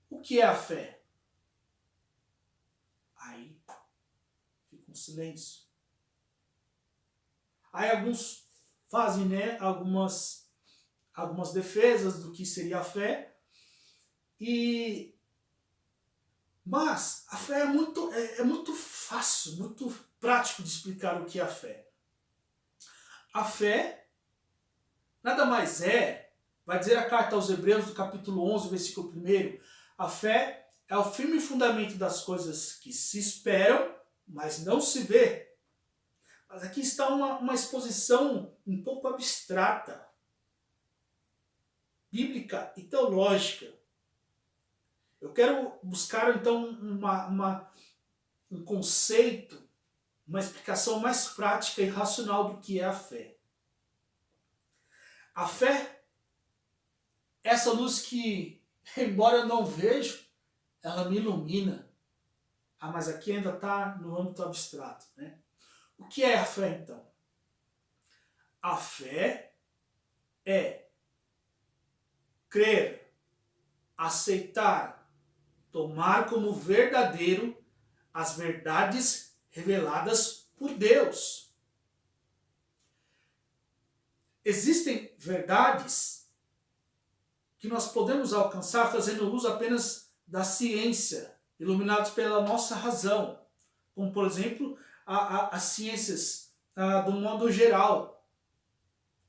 A: o que é a fé? Aí fica um silêncio. Aí alguns fazem, né, algumas defesas do que seria a fé. Mas a fé é muito fácil, muito prático de explicar o que é a fé. A fé nada mais vai dizer a carta aos Hebreus, do capítulo 11, versículo 1, a fé é o firme fundamento das coisas que se esperam, mas não se vê. Mas aqui está uma exposição um pouco abstrata, bíblica e teológica. Eu quero buscar, então, um conceito, uma explicação mais prática e racional do que é a fé. A fé, essa luz que, embora eu não vejo, ela me ilumina. Mas aqui ainda está no âmbito abstrato, né? O que é a fé, então? A fé é crer, aceitar, tomar como verdadeiro as verdades reveladas por Deus. Existem verdades que nós podemos alcançar fazendo uso apenas da ciência, iluminados pela nossa razão, como por exemplo as ciências do modo geral,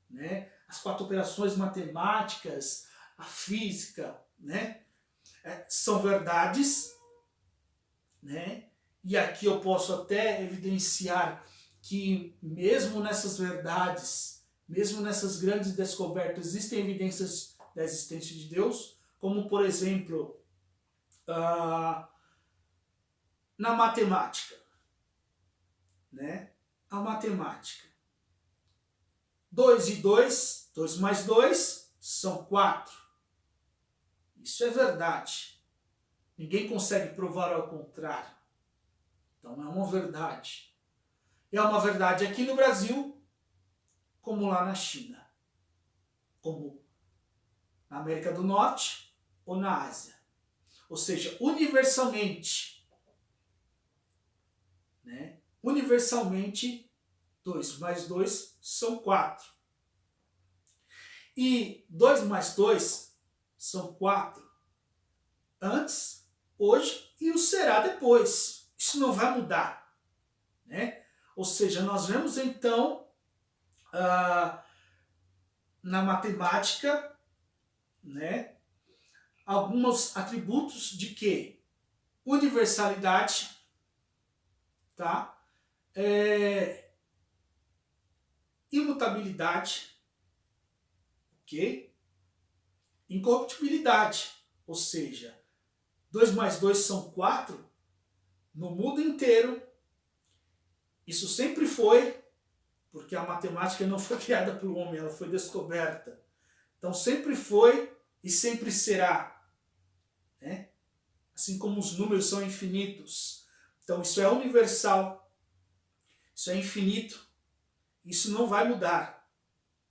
A: né? As 4 operações matemáticas, a física, né? São verdades, né? E aqui eu posso até evidenciar que mesmo nessas verdades, mesmo nessas grandes descobertas, existem evidências da existência de Deus, como por exemplo na matemática, né? A matemática. 2 e 2, 2 mais 2 são 4. Isso é verdade. Ninguém consegue provar ao contrário. Então é uma verdade. É uma verdade aqui no Brasil, como lá na China. como na América do Norte ou na Ásia. Ou seja, universalmente, né? Universalmente, 2 mais 2 são 4. E 2 mais 2 são 4 antes, hoje e o será depois. Isso não vai mudar, né? Ou seja, nós vemos então na matemática, né, alguns atributos de que? Universalidade, tá? Imutabilidade, ok? Incorruptibilidade, ou seja, 2 mais 2 são 4 no mundo inteiro. Isso sempre foi, porque a matemática não foi criada pelo homem, ela foi descoberta. Então sempre foi e sempre será, né? Assim como os números são infinitos. Então isso é universal, isso é infinito, isso não vai mudar,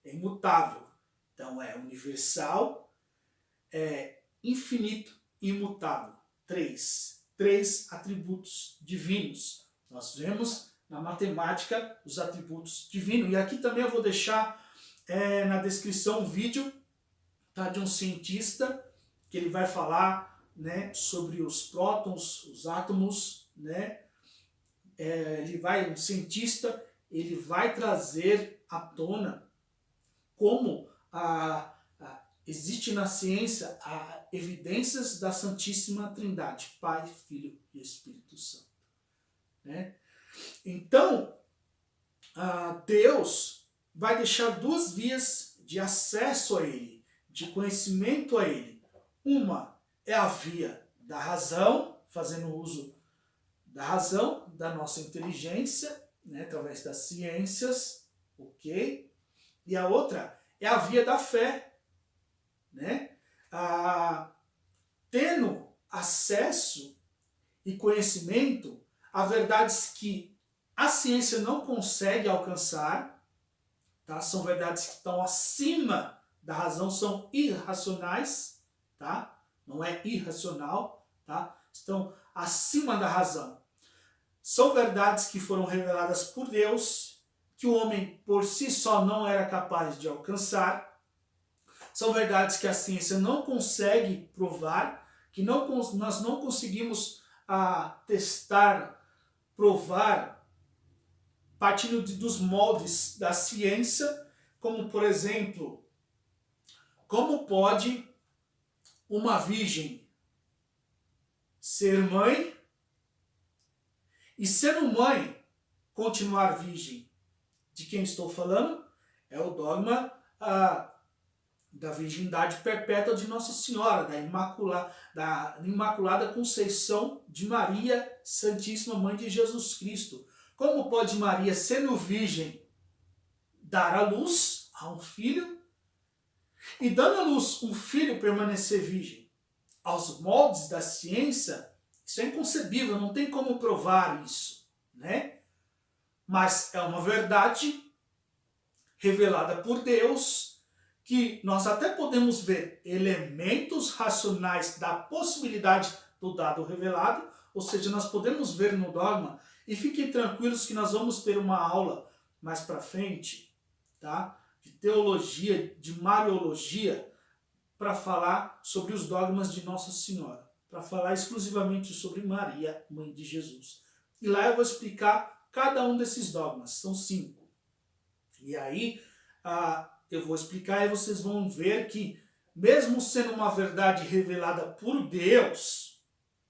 A: é imutável. Então é universal, é infinito e imutável. Três atributos divinos. Nós vemos na matemática os atributos divinos. E aqui também eu vou deixar na descrição um vídeo, tá, de um cientista que ele vai falar, né, sobre os prótons, os átomos, né? Um cientista, ele vai trazer à tona como existe na ciência evidências da Santíssima Trindade, Pai, Filho e Espírito Santo, né? Então, Deus vai deixar duas vias de acesso a Ele, de conhecimento a Ele. Uma é a via da razão, fazendo uso da razão, da nossa inteligência, né, através das ciências, ok? E a outra é a via da fé, né? Tendo acesso e conhecimento a verdades que a ciência não consegue alcançar, tá? São verdades que estão acima da razão, são irracionais, tá? Não é irracional, tá? Estão acima da razão. São verdades que foram reveladas por Deus, que o homem por si só não era capaz de alcançar. São verdades que a ciência não consegue provar, que nós não conseguimos testar, provar, partindo dos moldes da ciência, como, por exemplo, como pode uma virgem ser mãe e, sendo mãe, continuar virgem? De quem estou falando? É o dogma da virgindade perpétua de Nossa Senhora, da Imaculada Conceição de Maria, Santíssima Mãe de Jesus Cristo. Como pode Maria, sendo virgem, dar à luz a um filho e, dando à luz um filho, permanecer virgem? Aos moldes da ciência, isso é inconcebível, não tem como provar isso, né? Mas é uma verdade revelada por Deus, que nós até podemos ver elementos racionais da possibilidade do dado revelado, ou seja, nós podemos ver no dogma, e fiquem tranquilos que nós vamos ter uma aula mais para frente, tá? De teologia, de mariologia, para falar sobre os dogmas de Nossa Senhora, para falar exclusivamente sobre Maria, Mãe de Jesus. E lá eu vou explicar cada um desses dogmas, são 5. E aí eu vou explicar e vocês vão ver que, mesmo sendo uma verdade revelada por Deus,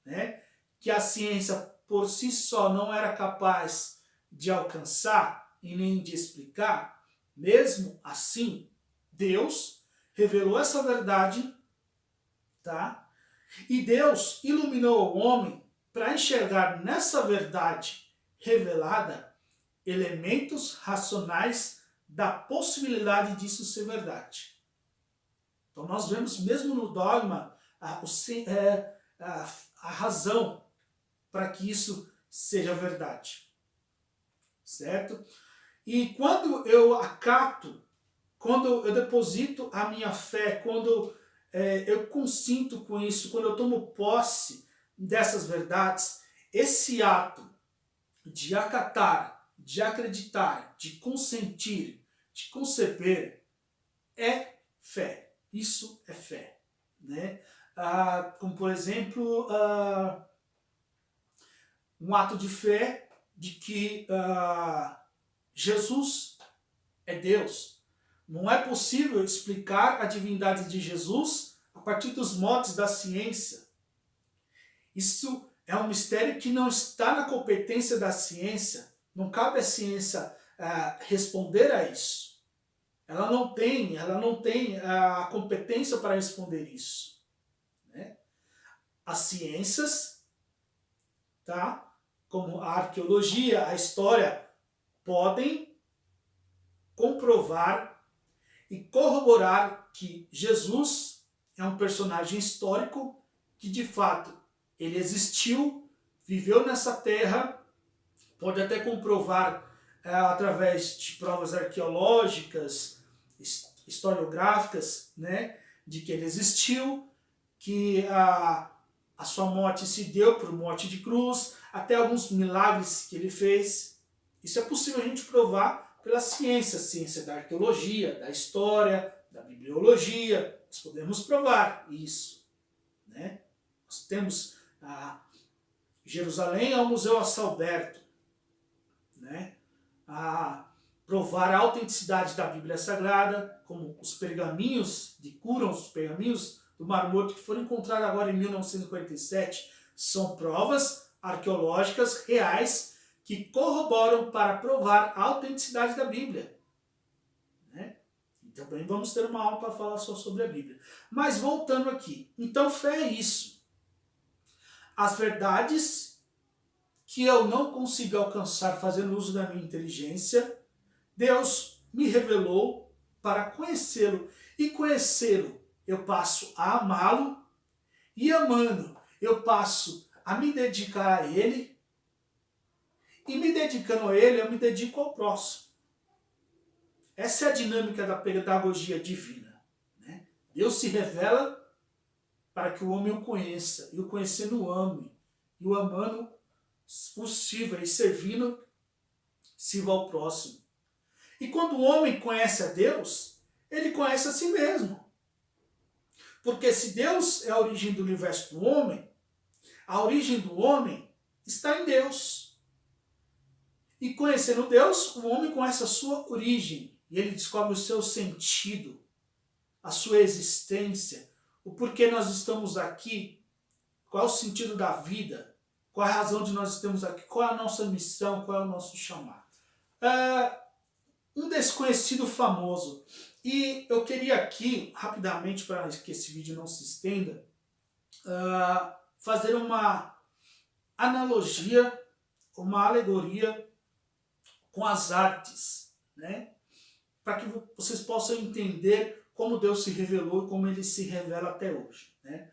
A: né, que a ciência por si só não era capaz de alcançar e nem de explicar, mesmo assim, Deus revelou essa verdade, tá? E Deus iluminou o homem para enxergar nessa verdade revelada elementos racionais da possibilidade disso ser verdade. Então nós vemos mesmo no dogma a razão para que isso seja verdade, certo? E quando eu acato quando eu deposito a minha fé, quando eu consinto com isso, quando eu tomo posse dessas verdades, esse ato de acatar, de acreditar, de consentir, de conceber, é fé. Isso é fé. Né? Como, por exemplo, um ato de fé de que Jesus é Deus. Não é possível explicar a divindade de Jesus a partir dos modos da ciência. Isso é um mistério que não está na competência da ciência. Não cabe à ciência responder a isso. Ela não tem a competência para responder isso. Né? As ciências, tá? Como a arqueologia, a história, podem comprovar e corroborar que Jesus é um personagem histórico que, de fato, ele existiu, viveu nessa terra, pode até comprovar através de provas arqueológicas, historiográficas, né, de que ele existiu, que a sua morte se deu por morte de cruz, até alguns milagres que ele fez. Isso é possível a gente provar pela ciência, ciência da arqueologia, da história, da bibliologia. Nós podemos provar isso. Né? Nós temos Jerusalém é o Museu Assalberto. Né? Provar a autenticidade da Bíblia Sagrada, como os pergaminhos de Qumran, os pergaminhos do Mar Morto que foram encontrados agora em 1947, são provas arqueológicas reais que corroboram para provar a autenticidade da Bíblia. Né? E também vamos ter uma aula para falar só sobre a Bíblia. Mas voltando aqui, então fé é isso. As verdades que eu não consigo alcançar fazendo uso da minha inteligência, Deus me revelou para conhecê-lo. E conhecê-lo, eu passo a amá-lo, e amando, eu passo a me dedicar a ele, e me dedicando a ele, eu me dedico ao próximo. Essa é a dinâmica da pedagogia divina. Né? Deus se revela para que o homem o conheça, e o conhecendo o ame, e o amando o sirva, e servindo, sirva ao próximo. E quando o homem conhece a Deus, ele conhece a si mesmo. Porque se Deus é a origem do universo do homem, a origem do homem está em Deus. E conhecendo Deus, o homem conhece a sua origem. E ele descobre o seu sentido, a sua existência, o porquê nós estamos aqui, qual é o sentido da vida, qual é a razão de nós estamos aqui, qual é a nossa missão, qual é o nosso chamado. Um desconhecido famoso. E eu queria aqui, rapidamente, para que esse vídeo não se estenda, fazer uma analogia, uma alegoria com as artes, né? Para que vocês possam entender como Deus se revelou e como ele se revela até hoje. Né?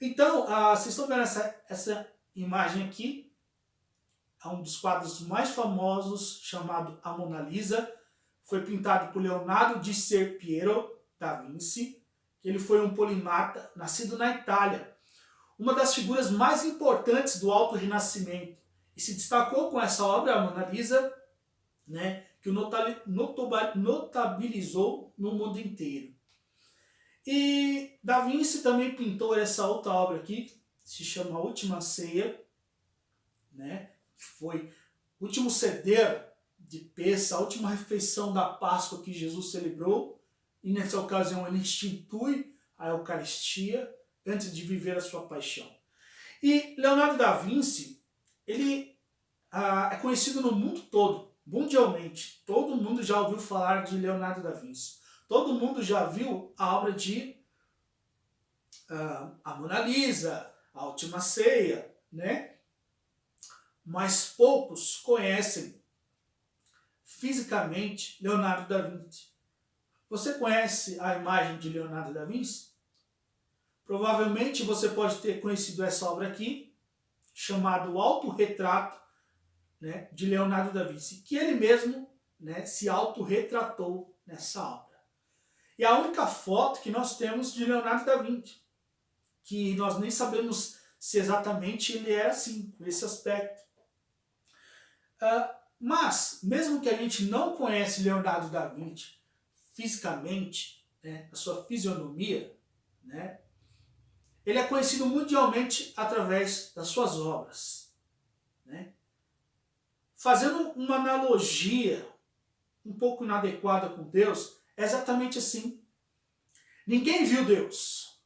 A: Então, vocês estão vendo essa imagem aqui, é um dos quadros mais famosos, chamado A Mona Lisa. Foi pintado por Leonardo di Ser Piero da Vinci, que ele foi um polimata, nascido na Itália. Uma das figuras mais importantes do Alto Renascimento. E se destacou com essa obra, a Mona Lisa, né, que o notabilizou no mundo inteiro. E Da Vinci também pintou essa outra obra aqui, que se chama A Última Ceia, né, que foi o último ceder de Pêssah, a última refeição da Páscoa que Jesus celebrou, e nessa ocasião ele institui a Eucaristia antes de viver a sua paixão. E Leonardo da Vinci, ele é conhecido no mundo todo, mundialmente. Todo mundo já ouviu falar de Leonardo da Vinci. Todo mundo já viu a obra de a Mona Lisa, a Última Ceia, né? Mas poucos conhecem fisicamente Leonardo da Vinci. Você conhece a imagem de Leonardo da Vinci? Provavelmente você pode ter conhecido essa obra aqui, chamada O Autorretrato, né, de Leonardo da Vinci, que ele mesmo, né, se autorretratou nessa obra. E a única foto que nós temos de Leonardo da Vinci, que nós nem sabemos se exatamente ele era assim, com esse aspecto. Mas, mesmo que a gente não conhece Leonardo da Vinci fisicamente, né, a sua fisionomia, né, ele é conhecido mundialmente através das suas obras. Né? Fazendo uma analogia um pouco inadequada com Deus, é exatamente assim. Ninguém viu Deus,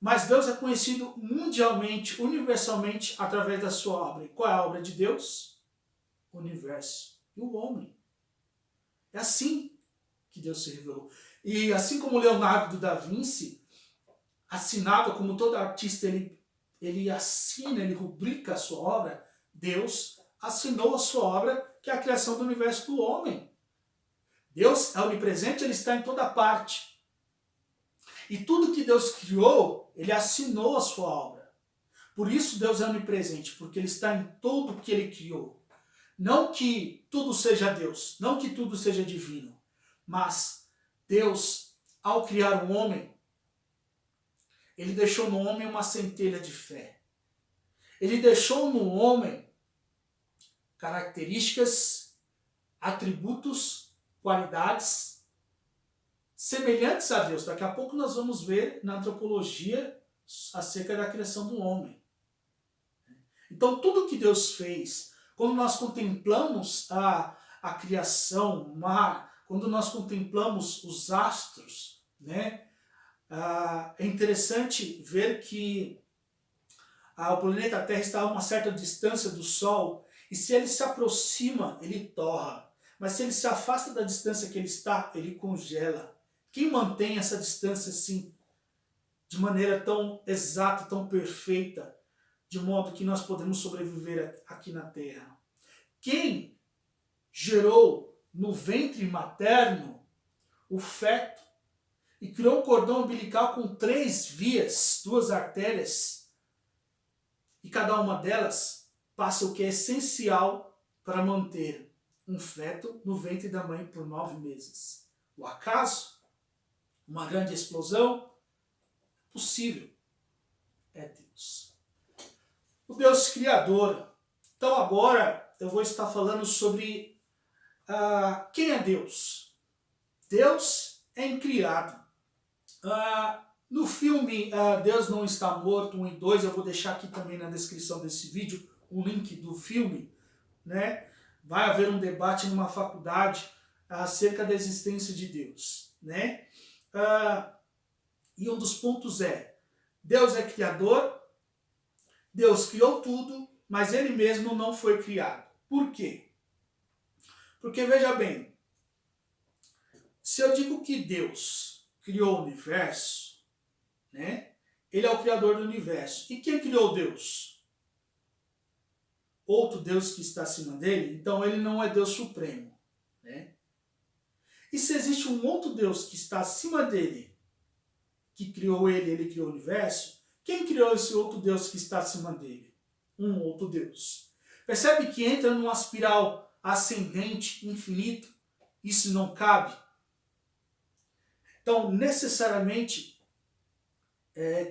A: mas Deus é conhecido mundialmente, universalmente, através da sua obra. E qual é a obra de Deus? O universo e o homem. É assim que Deus se revelou. E assim como Leonardo da Vinci assinava, como todo artista ele assina, ele rubrica a sua obra, Deus assinou a sua obra, que é a criação do universo do homem. Deus é onipresente, ele está em toda parte. E tudo que Deus criou, ele assinou a sua obra. Por isso Deus é onipresente, porque ele está em tudo que ele criou. Não que tudo seja Deus, não que tudo seja divino, mas Deus, ao criar o homem, ele deixou no homem uma centelha de fé. Ele deixou no homem características, atributos, qualidades semelhantes a Deus. Daqui a pouco nós vamos ver na antropologia acerca da criação do homem. Então tudo que Deus fez, quando nós contemplamos a criação, o mar, quando nós contemplamos os astros, né, é interessante ver que o planeta Terra está a uma certa distância do Sol, e se ele se aproxima, ele torra. Mas se ele se afasta da distância que ele está, ele congela. Quem mantém essa distância assim, de maneira tão exata, tão perfeita, de modo que nós podemos sobreviver aqui na Terra? Quem gerou no ventre materno o feto e criou um cordão umbilical com 3 vias, 2 artérias, e cada uma delas passa o que é essencial para manter um feto no ventre da mãe por 9 meses. O acaso? Uma grande explosão? Possível. É Deus. O Deus Criador. Então agora eu vou estar falando sobre quem é Deus. Deus é incriado. No filme Deus Não Está Morto 1 e 2, eu vou deixar aqui também na descrição desse vídeo o link do filme, né? Vai haver um debate numa faculdade acerca da existência de Deus, né? E um dos pontos é: Deus é criador, Deus criou tudo, mas ele mesmo não foi criado. Por quê? Porque veja bem, se eu digo que Deus criou o universo, né? Ele é o criador do universo. E quem criou Deus? Outro Deus que está acima dele? Então ele não é Deus supremo, né? E se existe um outro Deus que está acima dele, que criou ele, ele criou o universo, quem criou esse outro Deus que está acima dele? Um outro Deus. Percebe que entra numa espiral ascendente, infinito? Isso não cabe. Então, necessariamente,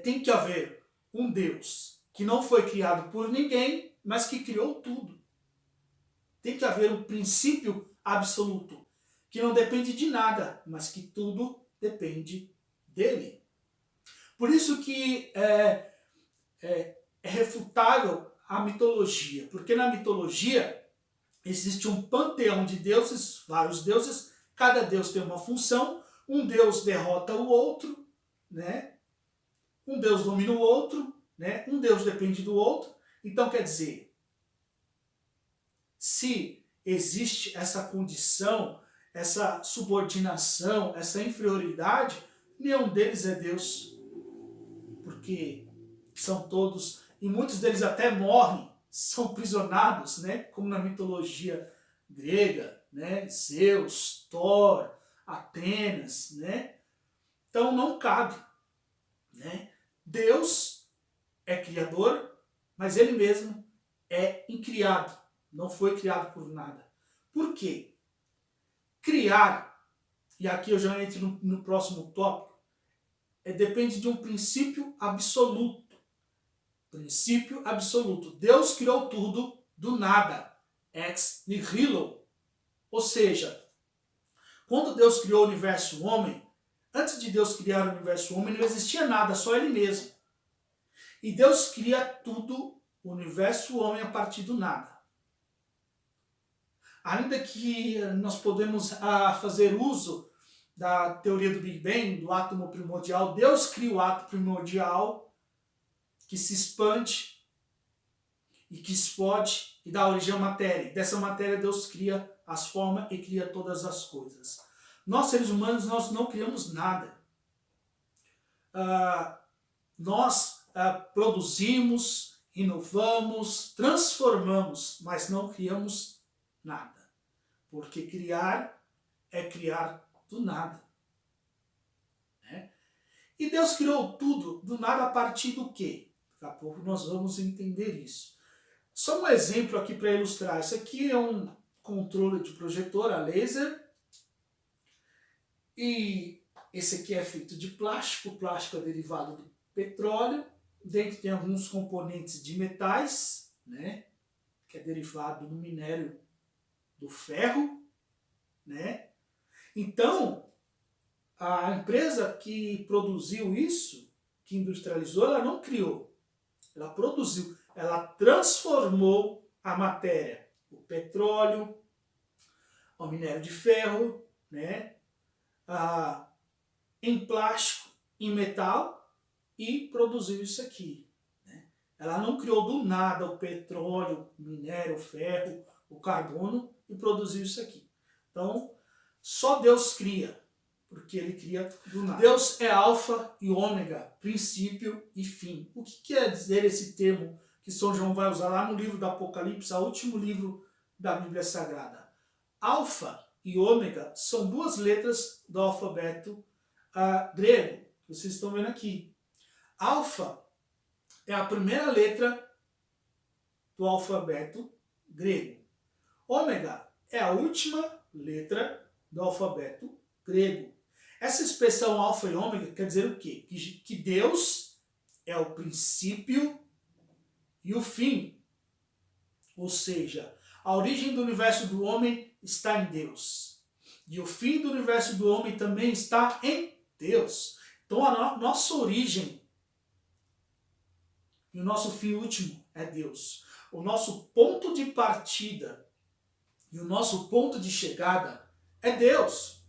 A: tem que haver um Deus que não foi criado por ninguém, mas que criou tudo. Tem que haver um princípio absoluto, que não depende de nada, mas que tudo depende dele. Por isso que é refutável a mitologia, porque na mitologia existe um panteão de deuses, vários deuses, cada deus tem uma função, um deus derrota o outro, né? Um deus domina o outro, né? Um deus depende do outro. Então quer dizer, se existe essa condição, essa subordinação, essa inferioridade, nenhum deles é Deus. Porque são todos, e muitos deles até morrem, são prisionados, né? Como na mitologia grega, né? Zeus, Thor, Atenas, né? Então não cabe, né? Deus é criador, mas ele mesmo é incriado, não foi criado por nada. Por quê? Criar e aqui eu já entro no próximo tópico, depende de um princípio absoluto. Princípio absoluto. Deus criou tudo do nada. Ex nihilo. Ou seja, quando Deus criou o universo e o homem, antes de Deus criar o universo e o homem, não existia nada, só Ele mesmo. E Deus cria tudo, o universo e o homem, a partir do nada. Ainda que nós podemos fazer uso da teoria do Big Bang, do átomo primordial, Deus cria o átomo primordial que se expande e que explode e dá origem à matéria. E dessa matéria Deus cria as formas e cria todas as coisas. Nós, seres humanos, nós não criamos nada. Nós produzimos, inovamos, transformamos, mas não criamos nada. Porque criar é criar do nada. Né? E Deus criou tudo do nada a partir do quê? Daqui a pouco nós vamos entender isso. Só um exemplo aqui para ilustrar. Isso aqui é um controle de projetor a laser. E esse aqui é feito de plástico. O plástico é derivado do petróleo. Dentro tem alguns componentes de metais, né? Que é derivado do minério do ferro, né? Então, a empresa que produziu isso, que industrializou, ela não criou. Ela produziu, ela transformou a matéria, o petróleo, o minério de ferro, né? Em plástico, em metal e produziu isso aqui. Né? Ela não criou do nada o petróleo, o minério, o ferro, o carbono e produziu isso aqui. Então, só Deus cria, porque Ele cria do nada. Deus é alfa e ômega, princípio e fim. O que quer dizer esse termo que São João vai usar lá no livro do Apocalipse, o último livro da Bíblia Sagrada? Alfa e ômega são duas letras do alfabeto grego, que vocês estão vendo aqui. Alfa é a primeira letra do alfabeto grego. Ômega é a última letra do alfabeto grego. Essa expressão alfa e ômega quer dizer o quê? Que Deus é o princípio e o fim. Ou seja, a origem do universo do homem está em Deus. E o fim do universo do homem também está em Deus. Então a nossa origem e o nosso fim último é Deus. O nosso ponto de partida e o nosso ponto de chegada é Deus.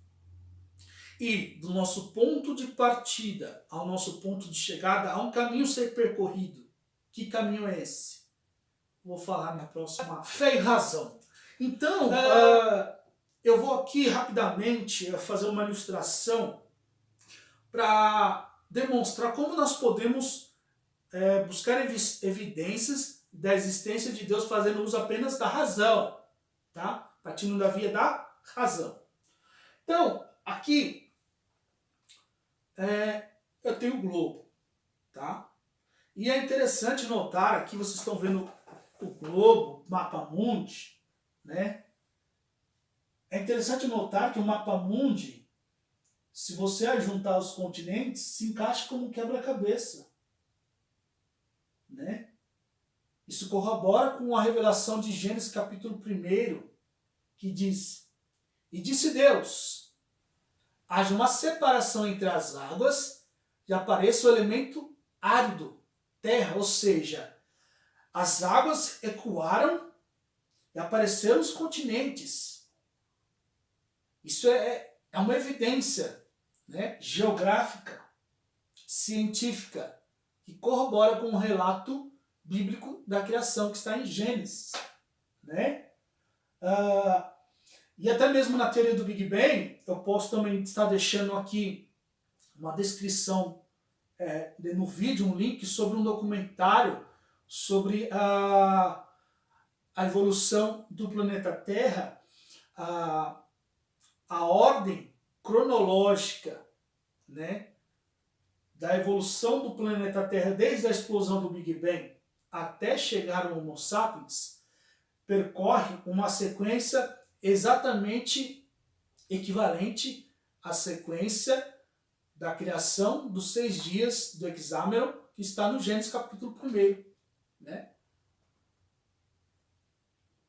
A: E do nosso ponto de partida ao nosso ponto de chegada há um caminho a ser percorrido. Que caminho é esse? Vou falar na próxima. Fé e razão. Então, eu vou aqui rapidamente fazer uma ilustração para demonstrar como nós podemos buscar evidências da existência de Deus fazendo uso apenas da razão, tá? Partindo da via da razão. Então, aqui eu tenho o globo, tá? E é interessante notar, aqui vocês estão vendo o globo, o mapa mundi, né? É interessante notar que o mapa mundi, se você juntar os continentes, se encaixa como um quebra-cabeça, né? Isso corrobora com a revelação de Gênesis capítulo 1, que diz: E disse Deus, haja uma separação entre as águas e apareça o elemento árido, terra, ou seja, as águas ecoaram e apareceram os continentes. Isso é uma evidência, né, geográfica, científica, que corrobora com o relato bíblico da criação que está em Gênesis. Né? E até mesmo na teoria do Big Bang, eu posso também estar deixando aqui uma descrição no vídeo, um link sobre um documentário sobre a evolução do planeta Terra, a ordem cronológica, né, da evolução do planeta Terra desde a explosão do Big Bang até chegar ao Homo sapiens, percorre uma sequência exatamente equivalente a sequência da criação dos 6 dias do Hexámero, que está no Gênesis capítulo 1. Né?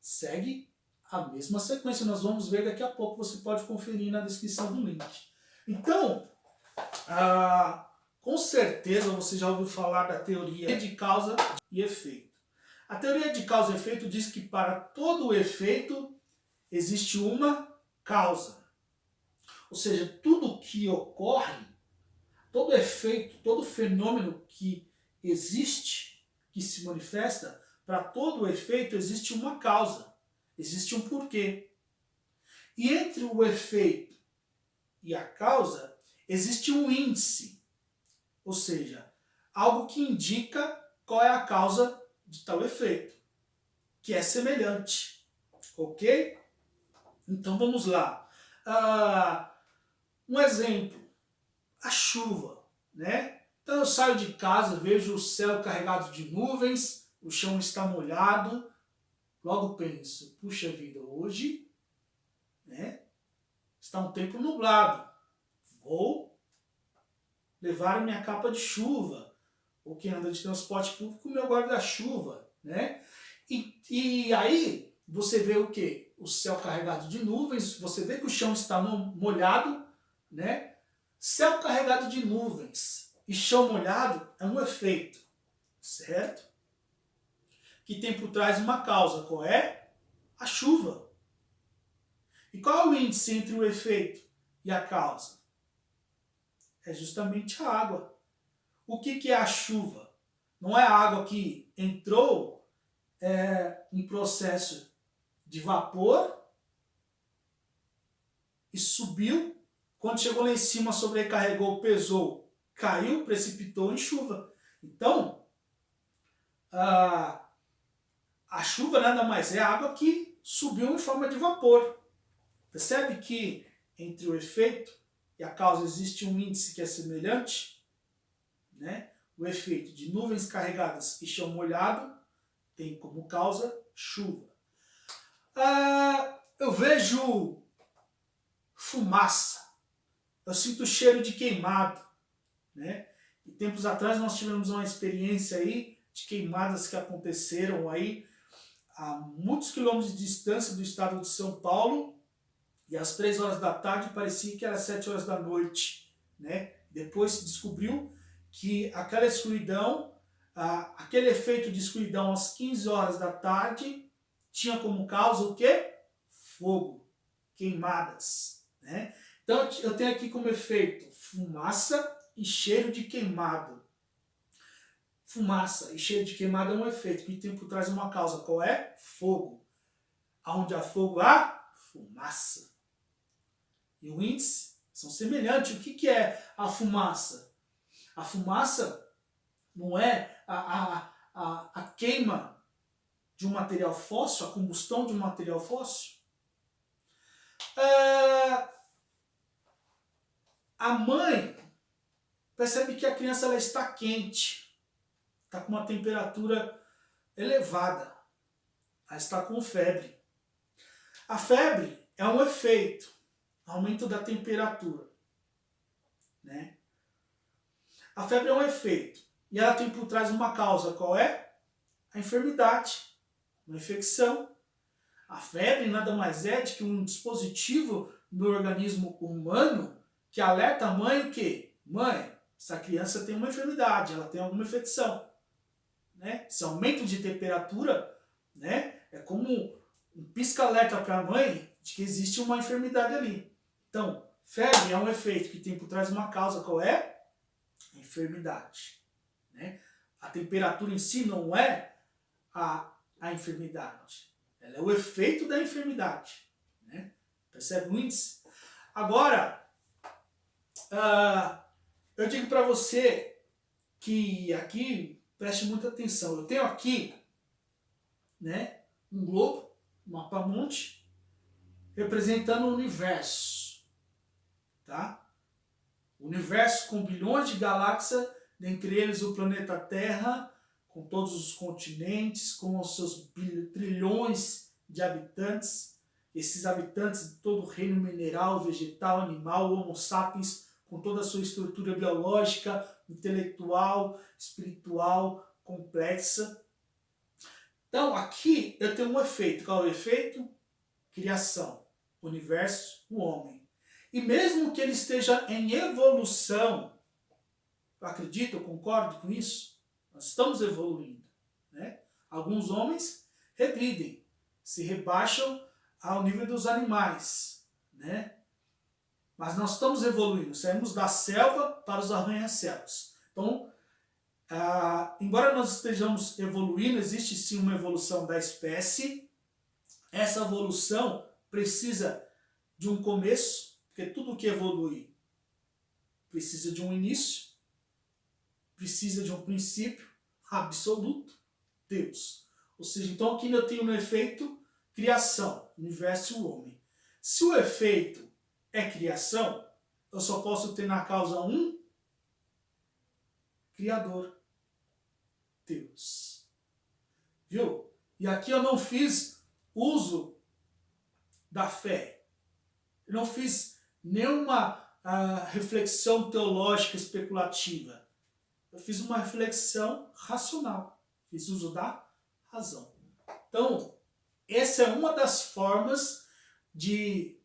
A: Segue a mesma sequência, nós vamos ver daqui a pouco, você pode conferir na descrição do link. Então, com certeza você já ouviu falar da teoria de causa e efeito. A teoria de causa e efeito diz que para todo efeito existe uma causa. Ou seja, tudo que ocorre, todo efeito, todo fenômeno que existe, que se manifesta, para todo efeito existe uma causa. Existe um porquê. E entre o efeito e a causa, existe um índice. Ou seja, algo que indica qual é a causa de tal efeito, que é semelhante. Ok? Então vamos lá. Um exemplo, a chuva. Né? Então eu saio de casa, vejo o céu carregado de nuvens, o chão está molhado. Logo penso, puxa vida, hoje, né, está um tempo nublado. Vou levar minha capa de chuva. Ou quem anda de transporte público, meu guarda-chuva. Né? E aí você vê o quê? O céu carregado de nuvens, você vê que o chão está molhado. Né? Céu carregado de nuvens e chão molhado é um efeito. Certo? Que tem por trás uma causa. Qual é? A chuva. E qual é o índice entre o efeito e a causa? É justamente a água. O que é a chuva? Não é a água que entrou em processo de vapor e subiu. Quando chegou lá em cima, sobrecarregou, pesou, caiu, precipitou em chuva. Então, a chuva nada mais é a água que subiu em forma de vapor. Percebe que entre o efeito e a causa existe um índice que é semelhante? Né? O efeito de nuvens carregadas e chão molhado tem como causa chuva. Eu vejo fumaça. Eu sinto cheiro de queimado. Né? E tempos atrás nós tivemos uma experiência aí de queimadas que aconteceram aí a muitos quilômetros de distância do estado de São Paulo, e às 3 horas da tarde parecia que era 7 horas da noite. Né? Depois se descobriu que aquela escuridão, aquele efeito de escuridão às 15 horas da tarde, tinha como causa o quê? Fogo, queimadas. Né? Então eu tenho aqui como efeito fumaça e cheiro de queimado. Fumaça e cheiro de queimado é um efeito que tem por trás uma causa. Qual é? Fogo. Onde há fogo, há fumaça. E o índice são semelhantes. O que é a fumaça? A fumaça não é a queima de um material fóssil, a combustão de um material fóssil. A mãe percebe que a criança ela está quente. Está com uma temperatura elevada. Ela está com febre. A febre é um efeito, aumento da temperatura. Né? A febre é um efeito. E ela tem por trás uma causa. Qual é? A enfermidade, uma infecção. A febre nada mais é do que um dispositivo no organismo humano que alerta a mãe o quê? Mãe, essa criança tem uma enfermidade, ela tem alguma infecção. Né? Esse aumento de temperatura, né, é como um pisca-alerta para a mãe de que existe uma enfermidade ali. Então, febre é um efeito que tem por trás uma causa. Qual é? A enfermidade. Né? A temperatura em si não é a enfermidade. Ela é o efeito da enfermidade. Né? Percebe o índice? Agora, eu digo para você que aqui, preste muita atenção. Eu tenho aqui, né, um globo, um mapa-mundi, representando o universo. Tá? O universo com bilhões de galáxias, dentre eles o planeta Terra, com todos os continentes, com os seus trilhões de habitantes. esses habitantes de todo o reino mineral, vegetal, animal, Homo sapiens, com toda a sua estrutura biológica, intelectual, espiritual, complexa. Então, aqui eu tenho um efeito. Qual é o efeito? Criação. Universo, o homem. E mesmo que ele esteja em evolução, eu acredito, eu concordo com isso, nós estamos evoluindo, né? Alguns homens regridem, se rebaixam ao nível dos animais, né? Mas nós estamos evoluindo, saímos da selva para os arranha-céus. Então, embora nós estejamos evoluindo, existe sim uma evolução da espécie. Essa evolução precisa de um começo, porque tudo que evolui precisa de um início, precisa de um princípio absoluto, Deus. Ou seja, então aqui eu tenho no efeito criação, universo e o homem. Se o efeito é criação, eu só posso ter na causa um Criador, Deus. Viu? E aqui eu não fiz uso da fé. Eu não fiz nenhuma reflexão teológica especulativa. Eu fiz uma reflexão racional. Fiz uso da razão. Então, essa é uma das formas de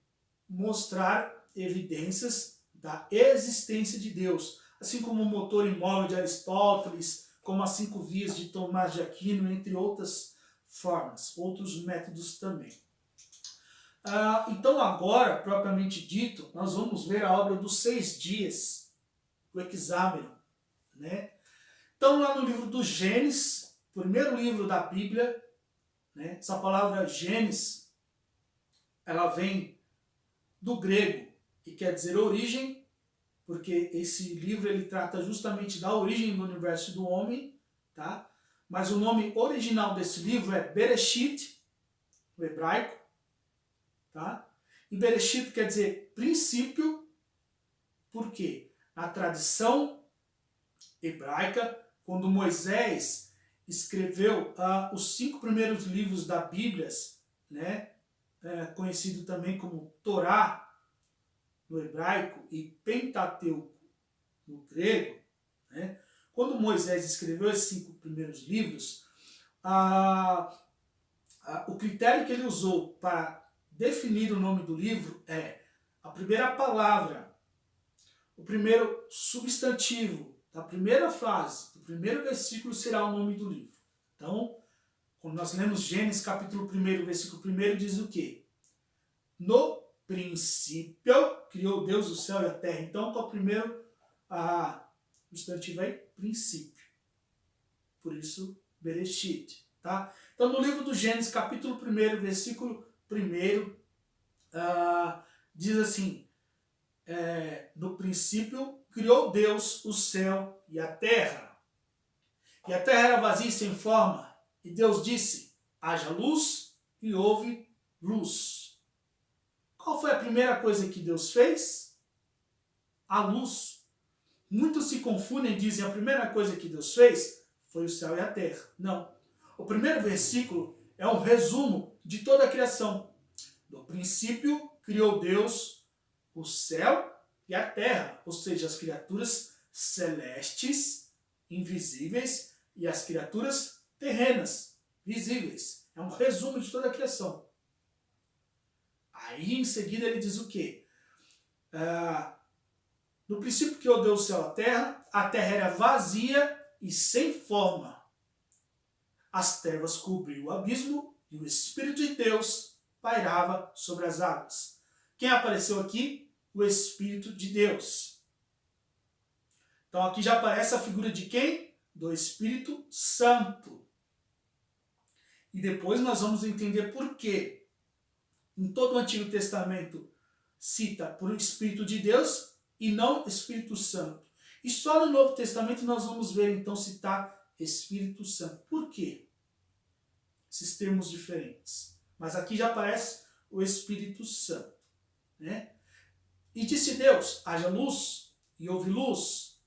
A: mostrar evidências da existência de Deus. Assim como o motor imóvel de Aristóteles, como as 5 vias de Tomás de Aquino, entre outras formas, outros métodos também. Então agora, propriamente dito, nós vamos ver a obra dos 6 dias, o Hexámeno, né? Então lá no livro do Gênesis, primeiro livro da Bíblia, né? Essa palavra Gênesis, ela vem do grego, que quer dizer origem, porque esse livro ele trata justamente da origem do universo e do homem, tá? Mas o nome original desse livro é Bereshit, o hebraico, tá? E Bereshit quer dizer princípio, por quê? Na tradição hebraica, quando Moisés escreveu os 5 primeiros livros da Bíblia, né? Conhecido também como Torá, no hebraico, e Pentateuco, no grego, né? Quando Moisés escreveu esses 5 primeiros livros, o critério que ele usou para definir o nome do livro é a primeira palavra, o primeiro substantivo da primeira frase, do primeiro versículo será o nome do livro. Então, quando nós lemos Gênesis capítulo 1, versículo 1, diz o quê? No princípio, criou Deus o céu e a terra. Então, qual é o primeiro substantivo aí? Princípio. Por isso, Bereshit. Tá? Então, no livro do Gênesis, capítulo 1, versículo 1, diz assim, no princípio, criou Deus o céu e a terra. E a terra era vazia e sem forma. E Deus disse, haja luz, e houve luz. Qual foi a primeira coisa que Deus fez? A luz. Muitos se confundem e dizem a primeira coisa que Deus fez foi o céu e a terra. Não. O primeiro versículo é um resumo de toda a criação. No princípio, criou Deus o céu e a terra, ou seja, as criaturas celestes, invisíveis, e as criaturas terrenas, visíveis. É um resumo de toda a criação. Aí, em seguida, ele diz o quê? No princípio criou Deus o céu e a terra era vazia e sem forma. As trevas cobriam o abismo e o Espírito de Deus pairava sobre as águas. Quem apareceu aqui? O Espírito de Deus. Então aqui já aparece a figura de quem? Do Espírito Santo. E depois nós vamos entender por quê. Em todo o Antigo Testamento cita por Espírito de Deus e não Espírito Santo. E só no Novo Testamento nós vamos ver então citar Espírito Santo. Por quê? Esses termos diferentes. Mas aqui já aparece o Espírito Santo, né? E disse Deus, haja luz, e houve luz.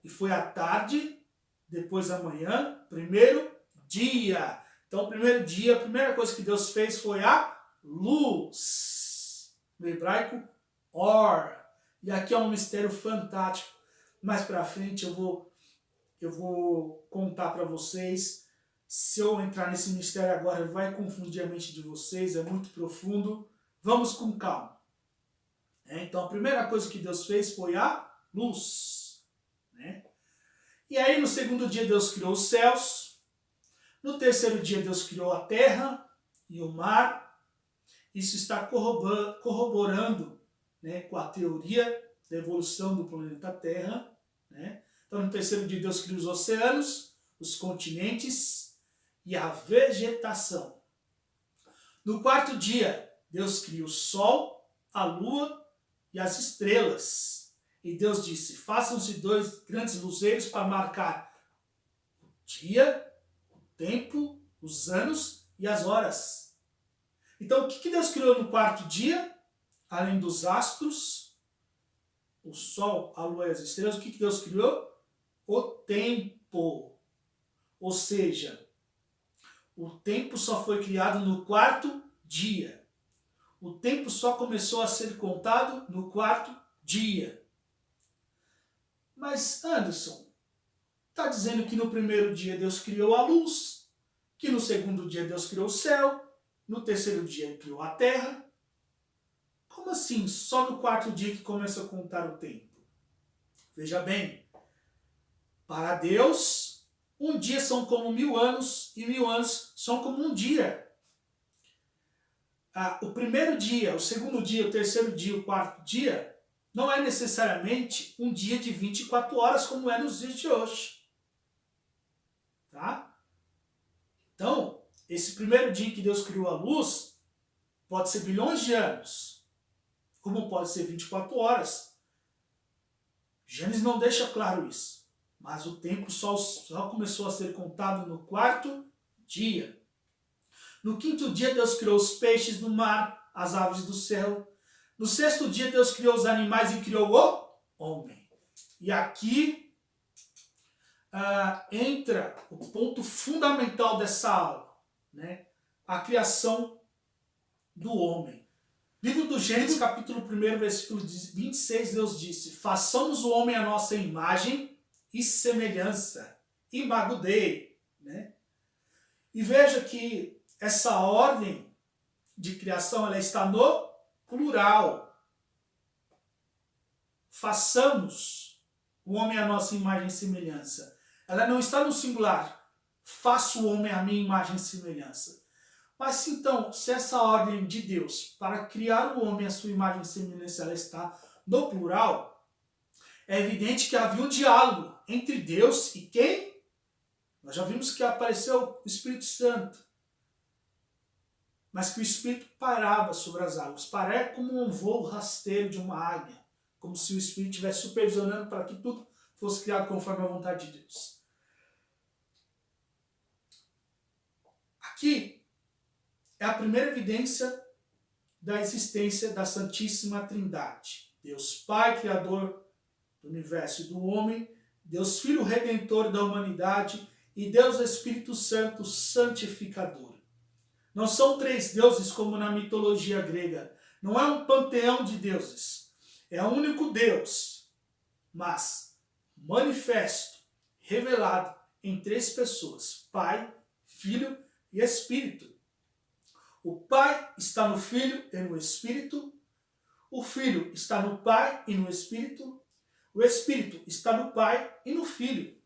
A: E foi a tarde, depois a manhã, primeiro dia. Então, o primeiro dia, a primeira coisa que Deus fez foi a luz. No hebraico, or. E aqui é um mistério fantástico. Mais para frente eu vou contar para vocês. Se eu entrar nesse mistério agora, vai confundir a mente de vocês, é muito profundo. Vamos com calma. Então, a primeira coisa que Deus fez foi a luz. Né? E aí, no segundo dia, Deus criou os céus. No terceiro dia, Deus criou a terra e o mar. Isso está corroborando, né, com a teoria da evolução do planeta Terra. Né? Então, no terceiro dia, Deus criou os oceanos, os continentes e a vegetação. No quarto dia, Deus criou o sol, a lua e as estrelas. E Deus disse, façam-se 2 grandes luzeiros para marcar o dia, o tempo, os anos e as horas. Então, o que Deus criou no quarto dia? Além dos astros, o sol, a lua e as estrelas, o que Deus criou? O tempo. Ou seja, o tempo só foi criado no quarto dia. O tempo só começou a ser contado no quarto dia. Mas, Anderson, está dizendo que no primeiro dia Deus criou a luz, que no segundo dia Deus criou o céu, no terceiro dia Ele criou a terra. Como assim? Só no quarto dia que começa a contar o tempo? Veja bem, para Deus, um dia são como 1000 anos e 1000 anos são como um dia. O primeiro dia, o segundo dia, o terceiro dia, o quarto dia, não é necessariamente um dia de 24 horas como é nos dias de hoje. Tá? Então, esse primeiro dia que Deus criou a luz pode ser bilhões de anos, como pode ser 24 horas. Gênesis não deixa claro isso, mas o tempo só começou a ser contado no quarto dia. No quinto dia, Deus criou os peixes do mar, as aves do céu. No sexto dia, Deus criou os animais e criou o homem. E aqui entra o ponto fundamental dessa aula, né? A criação do homem. Livro do Gênesis, capítulo 1, versículo 26, Deus disse, façamos o homem à nossa imagem e semelhança. Imago-Dei. Né? E veja que essa ordem de criação ela está no plural. Façamos o homem à nossa imagem e semelhança. Ela não está no singular. Faça o homem à minha imagem e semelhança. Mas então, se essa ordem de Deus para criar o homem à sua imagem e semelhança ela está no plural, é evidente que havia um diálogo entre Deus e quem? Nós já vimos que apareceu o Espírito Santo. Mas que o Espírito pairava sobre as águas. Parece como um voo rasteiro de uma águia. Como se o Espírito estivesse supervisionando para que tudo fosse criado conforme a vontade de Deus. Aqui é a primeira evidência da existência da Santíssima Trindade. Deus Pai, Criador do universo e do homem, Deus Filho Redentor da humanidade e Deus Espírito Santo Santificador. Não são 3 deuses como na mitologia grega. Não é um panteão de deuses. É um único Deus, mas manifesto, revelado em 3 pessoas, Pai, Filho e Espírito. O Pai está no Filho e no Espírito, o Filho está no Pai e no Espírito, o Espírito está no Pai e no Filho.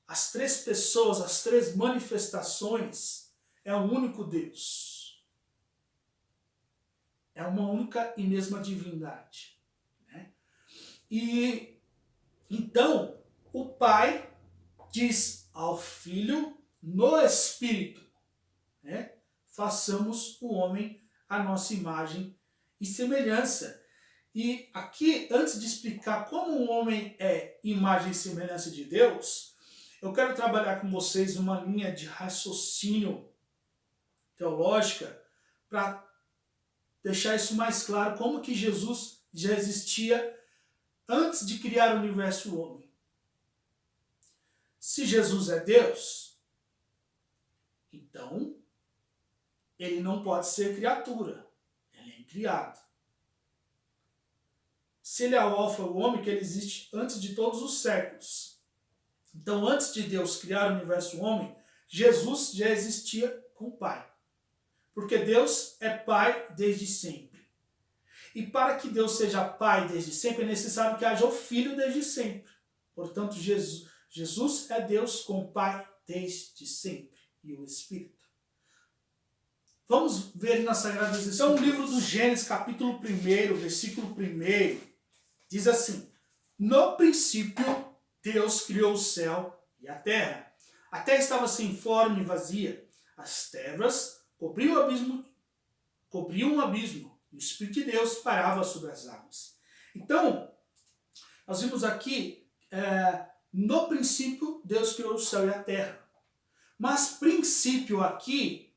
A: As 3 pessoas, as 3 manifestações, é um único Deus. É uma única e mesma divindade. Né? E então, o Pai diz ao Filho no Espírito, né? Façamos o homem à nossa imagem e semelhança. E aqui, antes de explicar como o homem é imagem e semelhança de Deus, eu quero trabalhar com vocês uma linha de raciocínio teológica para deixar isso mais claro, como que Jesus já existia antes de criar o universo e o homem. Se Jesus é Deus, Então, ele não pode ser criatura, ele é criado. Se ele é o alfa, o ômega, ele existe antes de todos os séculos. Então, antes de Deus criar o universo e o homem, Jesus já existia com o Pai. Porque Deus é Pai desde sempre. E para que Deus seja Pai desde sempre, é necessário que haja o Filho desde sempre. Portanto, Jesus é Deus com o Pai desde sempre. E o Espírito. Vamos ver nas Sagradas Escrituras. Então, o livro do Gênesis, capítulo 1, versículo 1, diz assim: no princípio, Deus criou o céu e a terra. A terra estava sem forma e vazia. As trevas cobriam um abismo. E o Espírito de Deus parava sobre as águas. Então, nós vimos aqui, no princípio, Deus criou o céu e a terra. Mas princípio aqui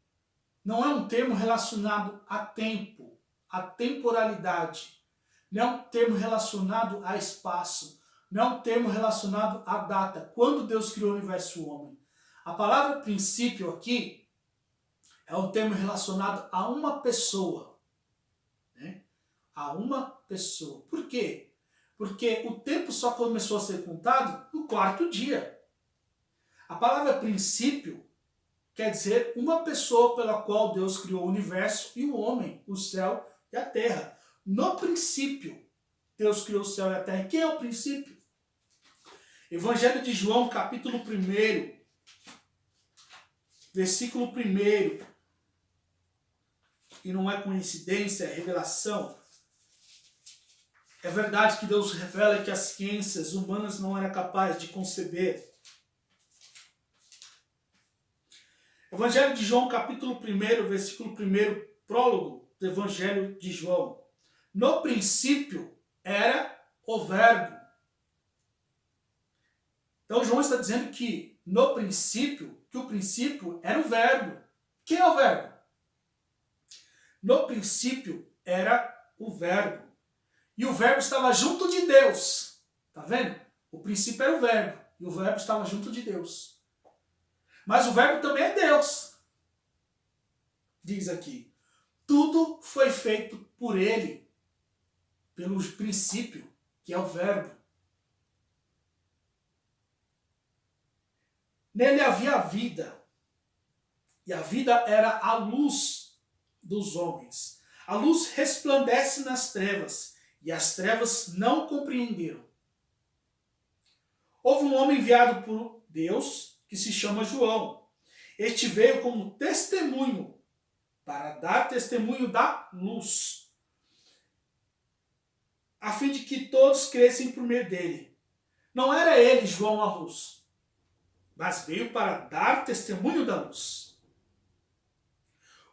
A: não é um termo relacionado a tempo, a temporalidade. Não é um termo relacionado a espaço. Não é um termo relacionado à data. Quando Deus criou o universo e o homem. A palavra princípio aqui é um termo relacionado a uma pessoa. Né? A uma pessoa. Por quê? Porque o tempo só começou a ser contado no 4º dia. A palavra princípio quer dizer uma pessoa pela qual Deus criou o universo e o homem, o céu e a terra. No princípio, Deus criou o céu e a terra. Quem é o princípio? Evangelho de João, capítulo 1, versículo 1. E não é coincidência, é revelação. É verdade que Deus revela que as ciências humanas não eram capazes de conceber. Evangelho de João, capítulo 1, versículo 1, prólogo do Evangelho de João. No princípio era o Verbo. Então João está dizendo que no princípio, que o princípio era o Verbo. Quem é o Verbo? No princípio era o Verbo. E o Verbo estava junto de Deus. Está vendo? O princípio era o Verbo. E o Verbo estava junto de Deus. Mas o Verbo também é Deus. Diz aqui. Tudo foi feito por Ele. Pelo princípio, que é o Verbo. Nele havia vida. E a vida era a luz dos homens. A luz resplandece nas trevas. E as trevas não compreenderam. Houve um homem enviado por Deus que se chama João. Este veio como testemunho, para dar testemunho da luz, a fim de que todos crescem por meio dele. Não era ele, João, a luz, mas veio para dar testemunho da luz.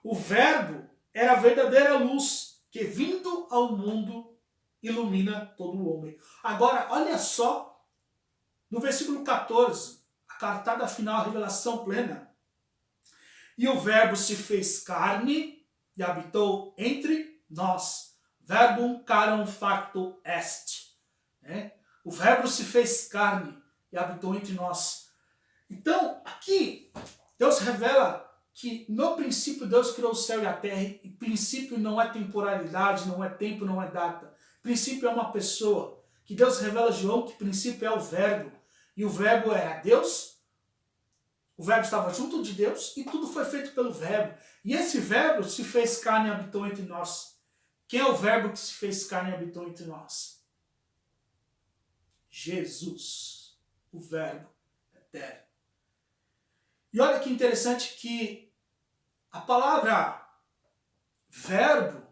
A: O Verbo era a verdadeira luz, que vindo ao mundo ilumina todo o homem. Agora, olha só, no versículo 14, a cartada final, a revelação plena. E o Verbo se fez carne e habitou entre nós. Verbum carum facto est. O Verbo se fez carne e habitou entre nós. Então, aqui, Deus revela que no princípio Deus criou o céu e a terra. E princípio não é temporalidade, não é tempo, não é data. Princípio é uma pessoa. Que Deus revela a João que princípio é o Verbo. E o Verbo era Deus. O Verbo estava junto de Deus e tudo foi feito pelo Verbo. E esse Verbo se fez carne e habitou entre nós. Quem é o Verbo que se fez carne e habitou entre nós? Jesus, o Verbo eterno. E olha que interessante que a palavra verbo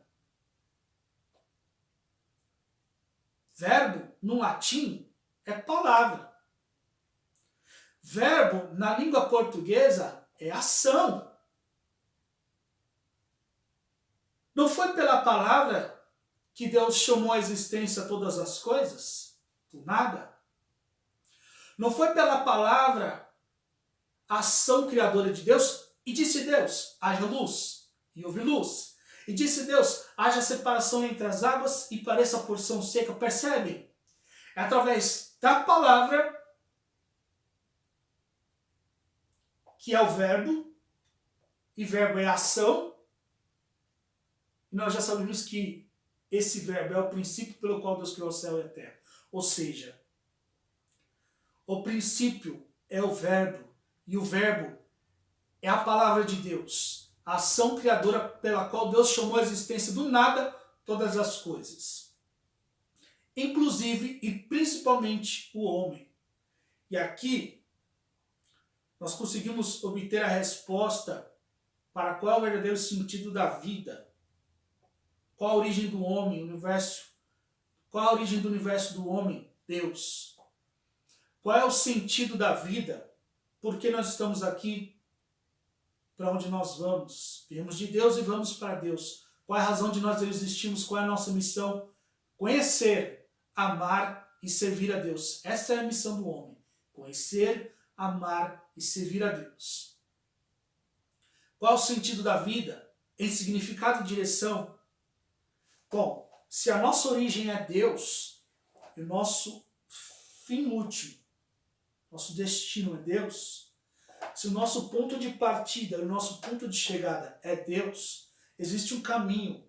A: no latim é palavra. Verbo na língua portuguesa é ação. Não foi pela palavra que Deus chamou à existência todas as coisas? Do nada. Não foi pela palavra a ação criadora de Deus? E disse Deus, haja luz. E houve luz. E disse Deus, haja separação entre as águas e pareça a porção seca. Percebem? É através da palavra, que é o Verbo, e verbo é ação. E nós já sabemos que esse verbo é o princípio pelo qual Deus criou o céu e a terra. Ou seja, o princípio é o verbo, e o verbo é a palavra de Deus, a ação criadora pela qual Deus chamou a existência do nada todas as coisas, inclusive e principalmente o homem. E aqui nós conseguimos obter a resposta para qual é o verdadeiro sentido da vida, qual a origem do homem, o universo, qual a origem do universo do homem, Deus. Qual é o sentido da vida? Por que nós estamos aqui? Para onde nós vamos? Viemos de Deus e vamos para Deus. Qual é a razão de nós existirmos? Qual é a nossa missão? Conhecer, amar e servir a Deus. Essa é a missão do homem. Conhecer, amar e servir a Deus. Qual é o sentido da vida? Em significado e direção? Bom, se a nossa origem é Deus, e o nosso fim último, nosso destino é Deus, se o nosso ponto de partida e o nosso ponto de chegada é Deus, existe um caminho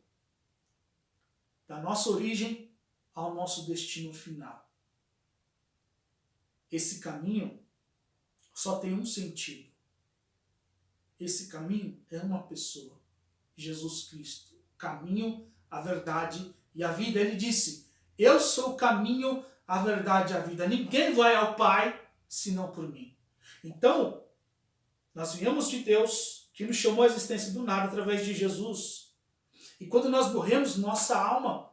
A: da nossa origem ao nosso destino final. Esse caminho só tem um sentido. Esse caminho é uma pessoa, Jesus Cristo. O caminho, a verdade e a vida. Ele disse, eu sou o caminho, a verdade e a vida. Ninguém vai ao Pai senão por mim. Então, nós viemos de Deus, que nos chamou à existência do nada através de Jesus. E quando nós morremos, nossa alma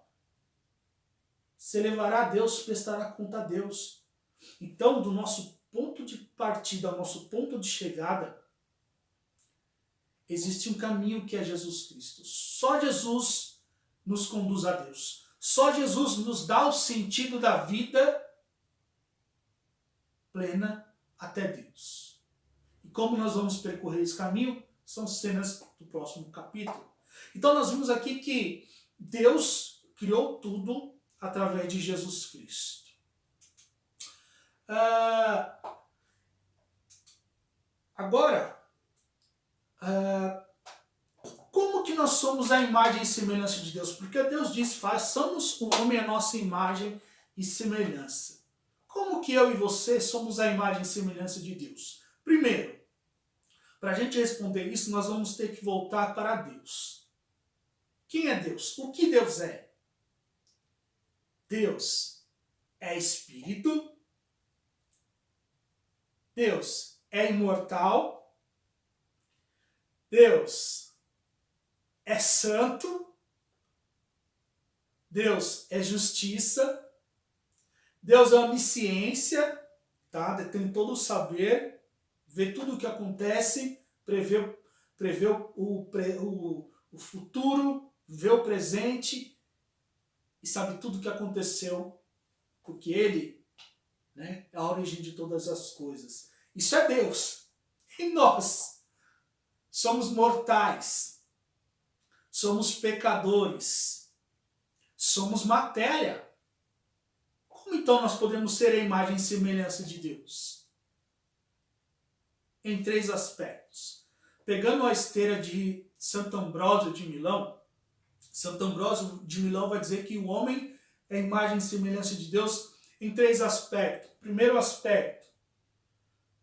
A: se elevará a Deus, prestará conta a Deus. Então, do nosso ponto de partida ao nosso ponto de chegada, existe um caminho que é Jesus Cristo. Só Jesus nos conduz a Deus. Só Jesus nos dá o sentido da vida plena até Deus. E como nós vamos percorrer esse caminho, são cenas do próximo capítulo. Então nós vimos aqui que Deus criou tudo através de Jesus Cristo. Agora, como que nós somos a imagem e semelhança de Deus? Porque Deus diz, façamos o homem a nossa imagem e semelhança. Como que eu e você somos a imagem e semelhança de Deus? Primeiro, para a gente responder isso, nós vamos ter que voltar para Deus. Quem é Deus? O que Deus é? Deus é espírito. Deus é imortal. Deus é santo. Deus é justiça. Deus é onisciência, tá? Detém todo o saber, vê tudo o que acontece, prevê o futuro, vê o presente e sabe tudo o que aconteceu, porque Ele, né, é a origem de todas as coisas. Isso é Deus. E nós somos mortais, somos pecadores, somos matéria. Como então nós podemos ser a imagem e semelhança de Deus? Em três aspectos. Pegando a esteira de Santo Ambrósio de Milão, Santo Ambrósio de Milão vai dizer que o homem é a imagem e semelhança de Deus em três aspectos. Primeiro aspecto,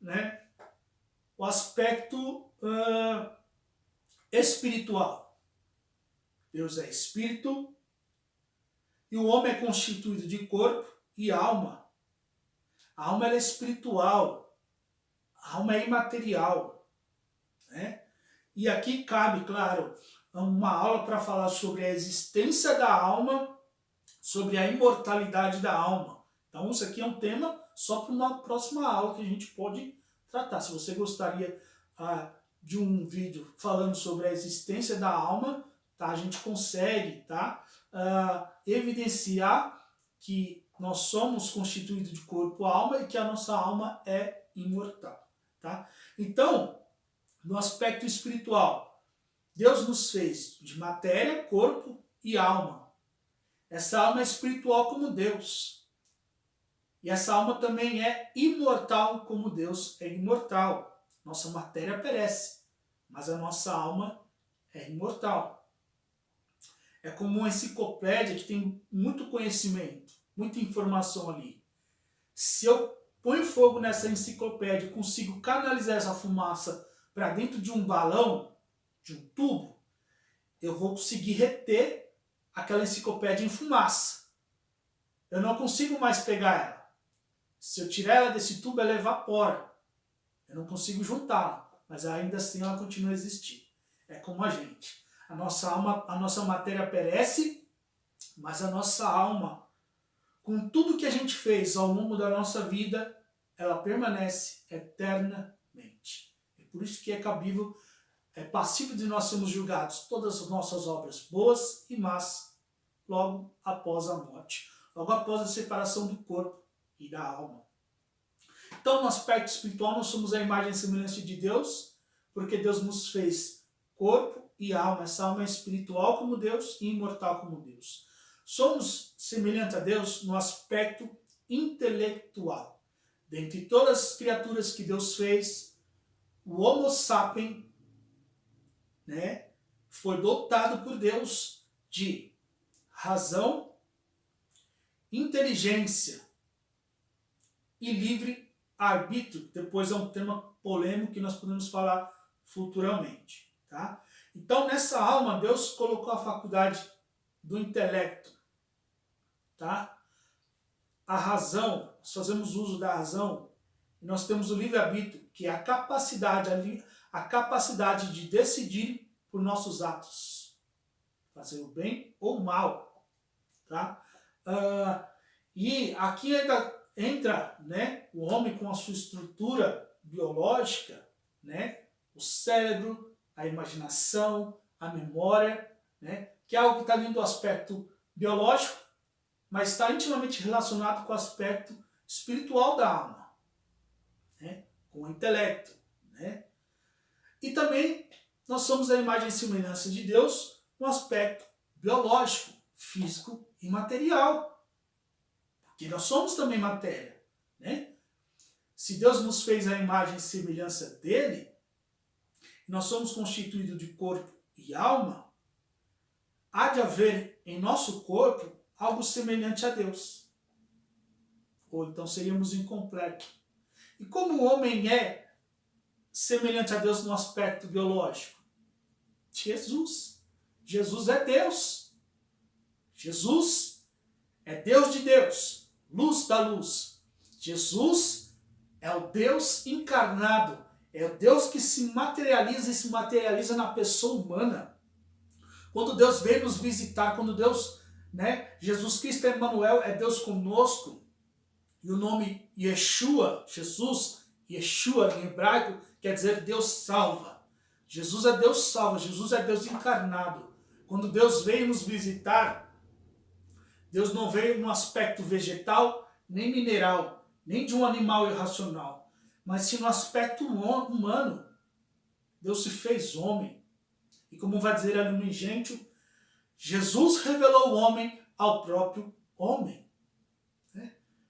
A: né? O aspecto espiritual. Deus é espírito e o homem é constituído de corpo e alma. A alma ela é espiritual, a alma é imaterial, né? E aqui cabe, claro, uma aula para falar sobre a existência da alma, sobre a imortalidade da alma. Então isso aqui é um tema só para uma próxima aula que a gente pode tratar. Se você gostaria de um vídeo falando sobre a existência da alma, tá? A gente consegue, tá? Evidenciar que nós somos constituídos de corpo e alma e que a nossa alma é imortal, tá? Então, no aspecto espiritual, Deus nos fez de matéria, corpo e alma. Essa alma é espiritual como Deus. E essa alma também é imortal como Deus é imortal. Nossa matéria perece, mas a nossa alma é imortal. É como uma enciclopédia que tem muito conhecimento, muita informação ali. Se eu ponho fogo nessa enciclopédia e consigo canalizar essa fumaça para dentro de um balão, de um tubo, eu vou conseguir reter aquela enciclopédia em fumaça. Eu não consigo mais pegar ela. Se eu tirar ela desse tubo, ela evapora. Eu não consigo juntá-la, mas ainda assim ela continua a existir. É como a gente. A nossa alma, a nossa matéria perece, mas a nossa alma, com tudo que a gente fez ao longo da nossa vida, ela permanece eternamente. É por isso que é cabível, é passível de nós sermos julgados todas as nossas obras boas e más logo após a morte, logo após a separação do corpo e da alma. Então, no aspecto espiritual, nós somos a imagem e semelhança de Deus, porque Deus nos fez corpo e alma. Essa alma é espiritual como Deus e imortal como Deus. Somos semelhantes a Deus no aspecto intelectual. Dentre todas as criaturas que Deus fez, o Homo sapiens, né, foi dotado por Deus de razão, inteligência e livre arbítrio. Depois é um tema polêmico que nós podemos falar futuramente. Tá? Então, nessa alma, Deus colocou a faculdade do intelecto. Tá? A razão, nós fazemos uso da razão, e nós temos o livre-arbítrio, que é a capacidade de decidir por nossos atos, fazer o bem ou o mal. Tá? E aqui ainda entra, né, o homem com a sua estrutura biológica, né, o cérebro, a imaginação, a memória, né, que é algo que está dentro do aspecto biológico, mas está intimamente relacionado com o aspecto espiritual da alma, né, com o intelecto. Né? E também nós somos a imagem e semelhança de Deus no aspecto biológico, físico e material. Porque nós somos também matéria. Né? Se Deus nos fez a imagem e semelhança dele, nós somos constituídos de corpo e alma, há de haver em nosso corpo algo semelhante a Deus. Ou então seríamos incompletos. E como o homem é semelhante a Deus no aspecto biológico? Jesus. Jesus é Deus. Jesus é Deus de Deus, luz da luz. Jesus é o Deus encarnado, é o Deus que se materializa e se materializa na pessoa humana. Quando Deus veio nos visitar, quando Deus, né, Jesus Cristo Emmanuel, é Deus conosco, e o nome Yeshua, Jesus, Yeshua em hebraico, quer dizer Deus salva. Jesus é Deus salva, Jesus é Deus encarnado. Quando Deus veio nos visitar, Deus não veio no aspecto vegetal, nem mineral, nem de um animal irracional, mas sim no aspecto humano. Deus se fez homem. E como vai dizer ali no Ingênio, Jesus revelou o homem ao próprio homem.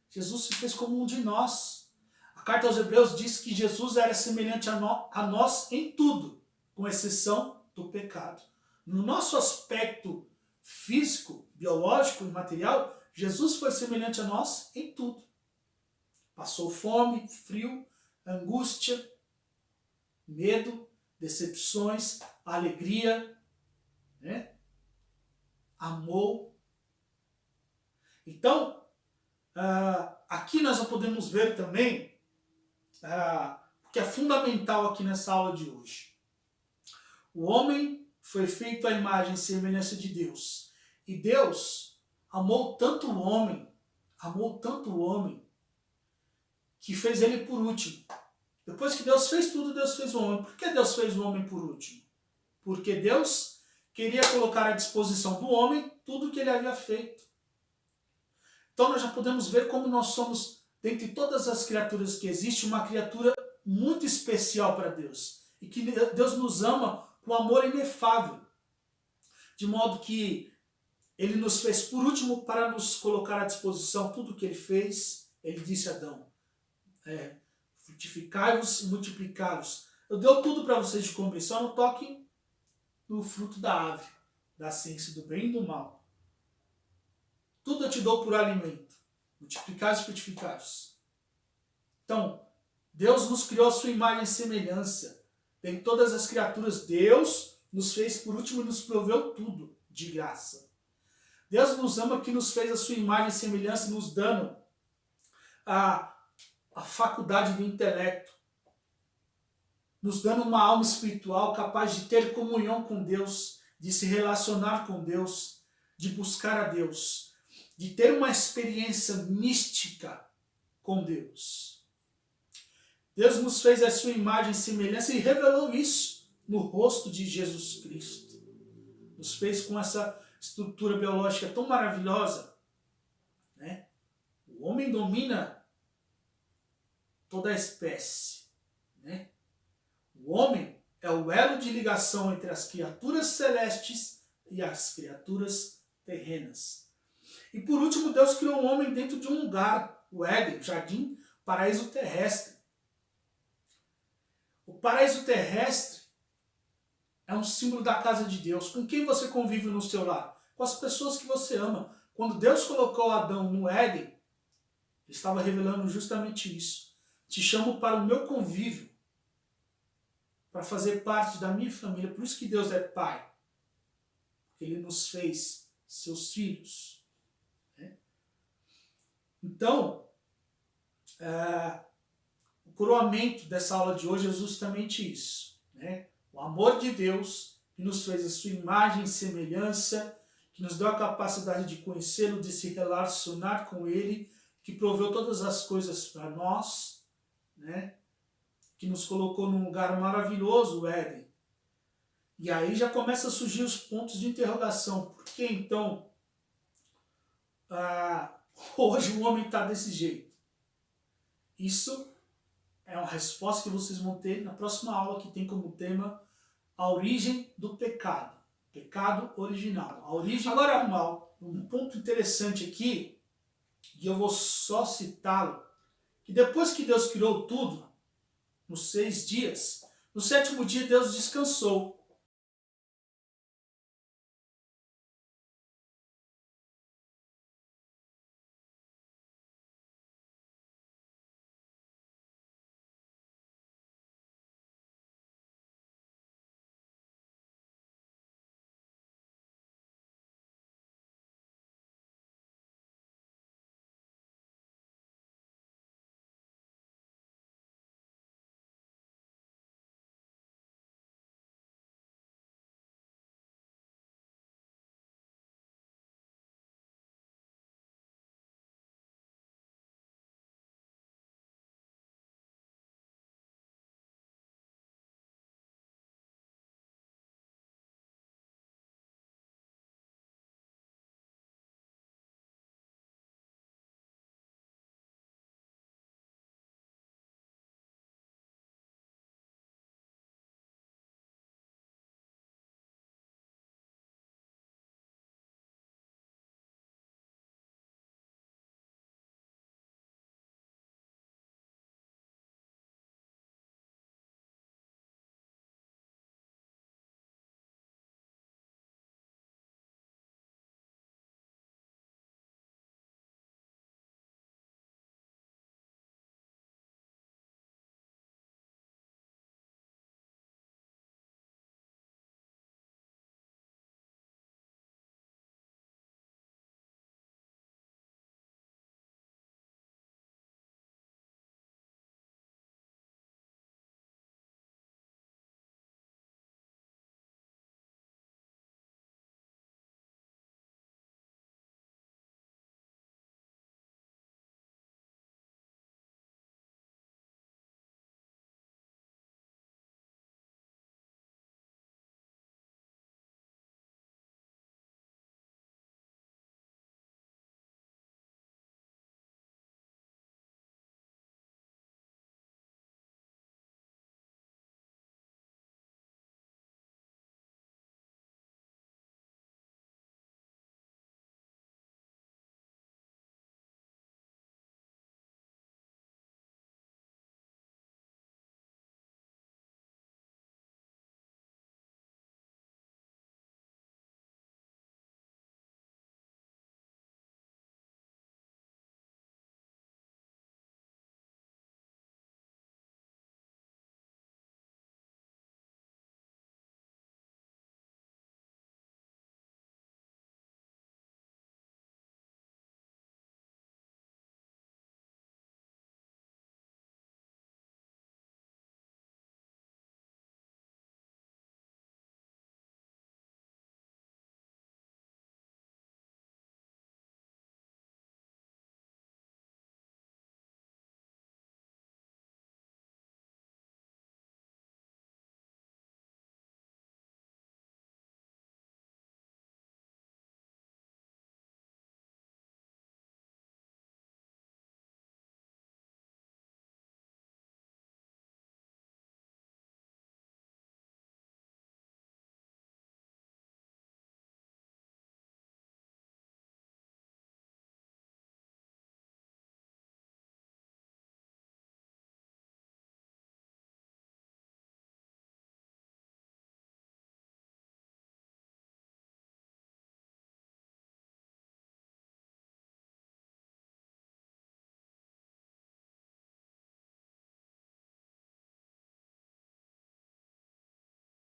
A: Jesus se fez como um de nós. A carta aos Hebreus diz que Jesus era semelhante a nós em tudo, com exceção do pecado. No nosso aspecto físico, biológico e material, Jesus foi semelhante a nós em tudo. Passou fome, frio, angústia, medo, decepções, alegria, né? Amor. Então, aqui nós já podemos ver também o que é fundamental aqui nessa aula de hoje. O homem foi feito à imagem e semelhança de Deus. E Deus amou tanto o homem, que fez ele por último. Depois que Deus fez tudo, Deus fez o homem. Por que Deus fez o homem por último? Porque Deus queria colocar à disposição do homem tudo o que ele havia feito. Então nós já podemos ver como nós somos, dentre todas as criaturas que existem, uma criatura muito especial para Deus. E que Deus nos ama com amor inefável. De modo que ele nos fez por último para nos colocar à disposição tudo o que ele fez. Ele disse a Adão, frutificai-vos e multiplicai-vos, Eu dou tudo para vocês de comer, só não toquem no fruto da árvore, da ciência do bem e do mal. Tudo eu te dou por alimento, multiplicais e frutificais. Então, Deus nos criou a sua imagem e semelhança. Tem todas as criaturas. Deus nos fez por último e nos proveu tudo de graça. Deus nos ama que nos fez a sua imagem e semelhança, nos dando a faculdade do intelecto, nos dando uma alma espiritual capaz de ter comunhão com Deus, de se relacionar com Deus, de buscar a Deus, de ter uma experiência mística com Deus. Deus nos fez a sua imagem e semelhança e revelou isso no rosto de Jesus Cristo. Nos fez com essa estrutura biológica tão maravilhosa, né? O homem domina toda a espécie, né? O homem é o elo de ligação entre as criaturas celestes e as criaturas terrenas. E por último, Deus criou o homem dentro de um lugar, o Éden, o jardim, paraíso terrestre. O paraíso terrestre é um símbolo da casa de Deus. Com quem você convive no seu lar? Com as pessoas que você ama. Quando Deus colocou Adão no Éden, Ele estava revelando justamente isso. Te chamo para o meu convívio, para fazer parte da minha família. Por isso que Deus é Pai. Porque Ele nos fez seus filhos. Né? Então, o coroamento dessa aula de hoje é justamente isso. Né? O amor de Deus, que nos fez a sua imagem e semelhança, que nos deu a capacidade de conhecê-lo, de se relacionar com Ele, que proveu todas as coisas para nós, né? Que nos colocou num lugar maravilhoso, o Éden. E aí já começa a surgir os pontos de interrogação. Por que então hoje o homem está desse jeito? Isso é uma resposta que vocês vão ter na próxima aula, que tem como tema a origem do pecado. Pecado original. A origem. Agora, um ponto interessante aqui, e eu vou só citá-lo, que depois que Deus criou tudo, nos 6 dias, no 7º dia Deus descansou.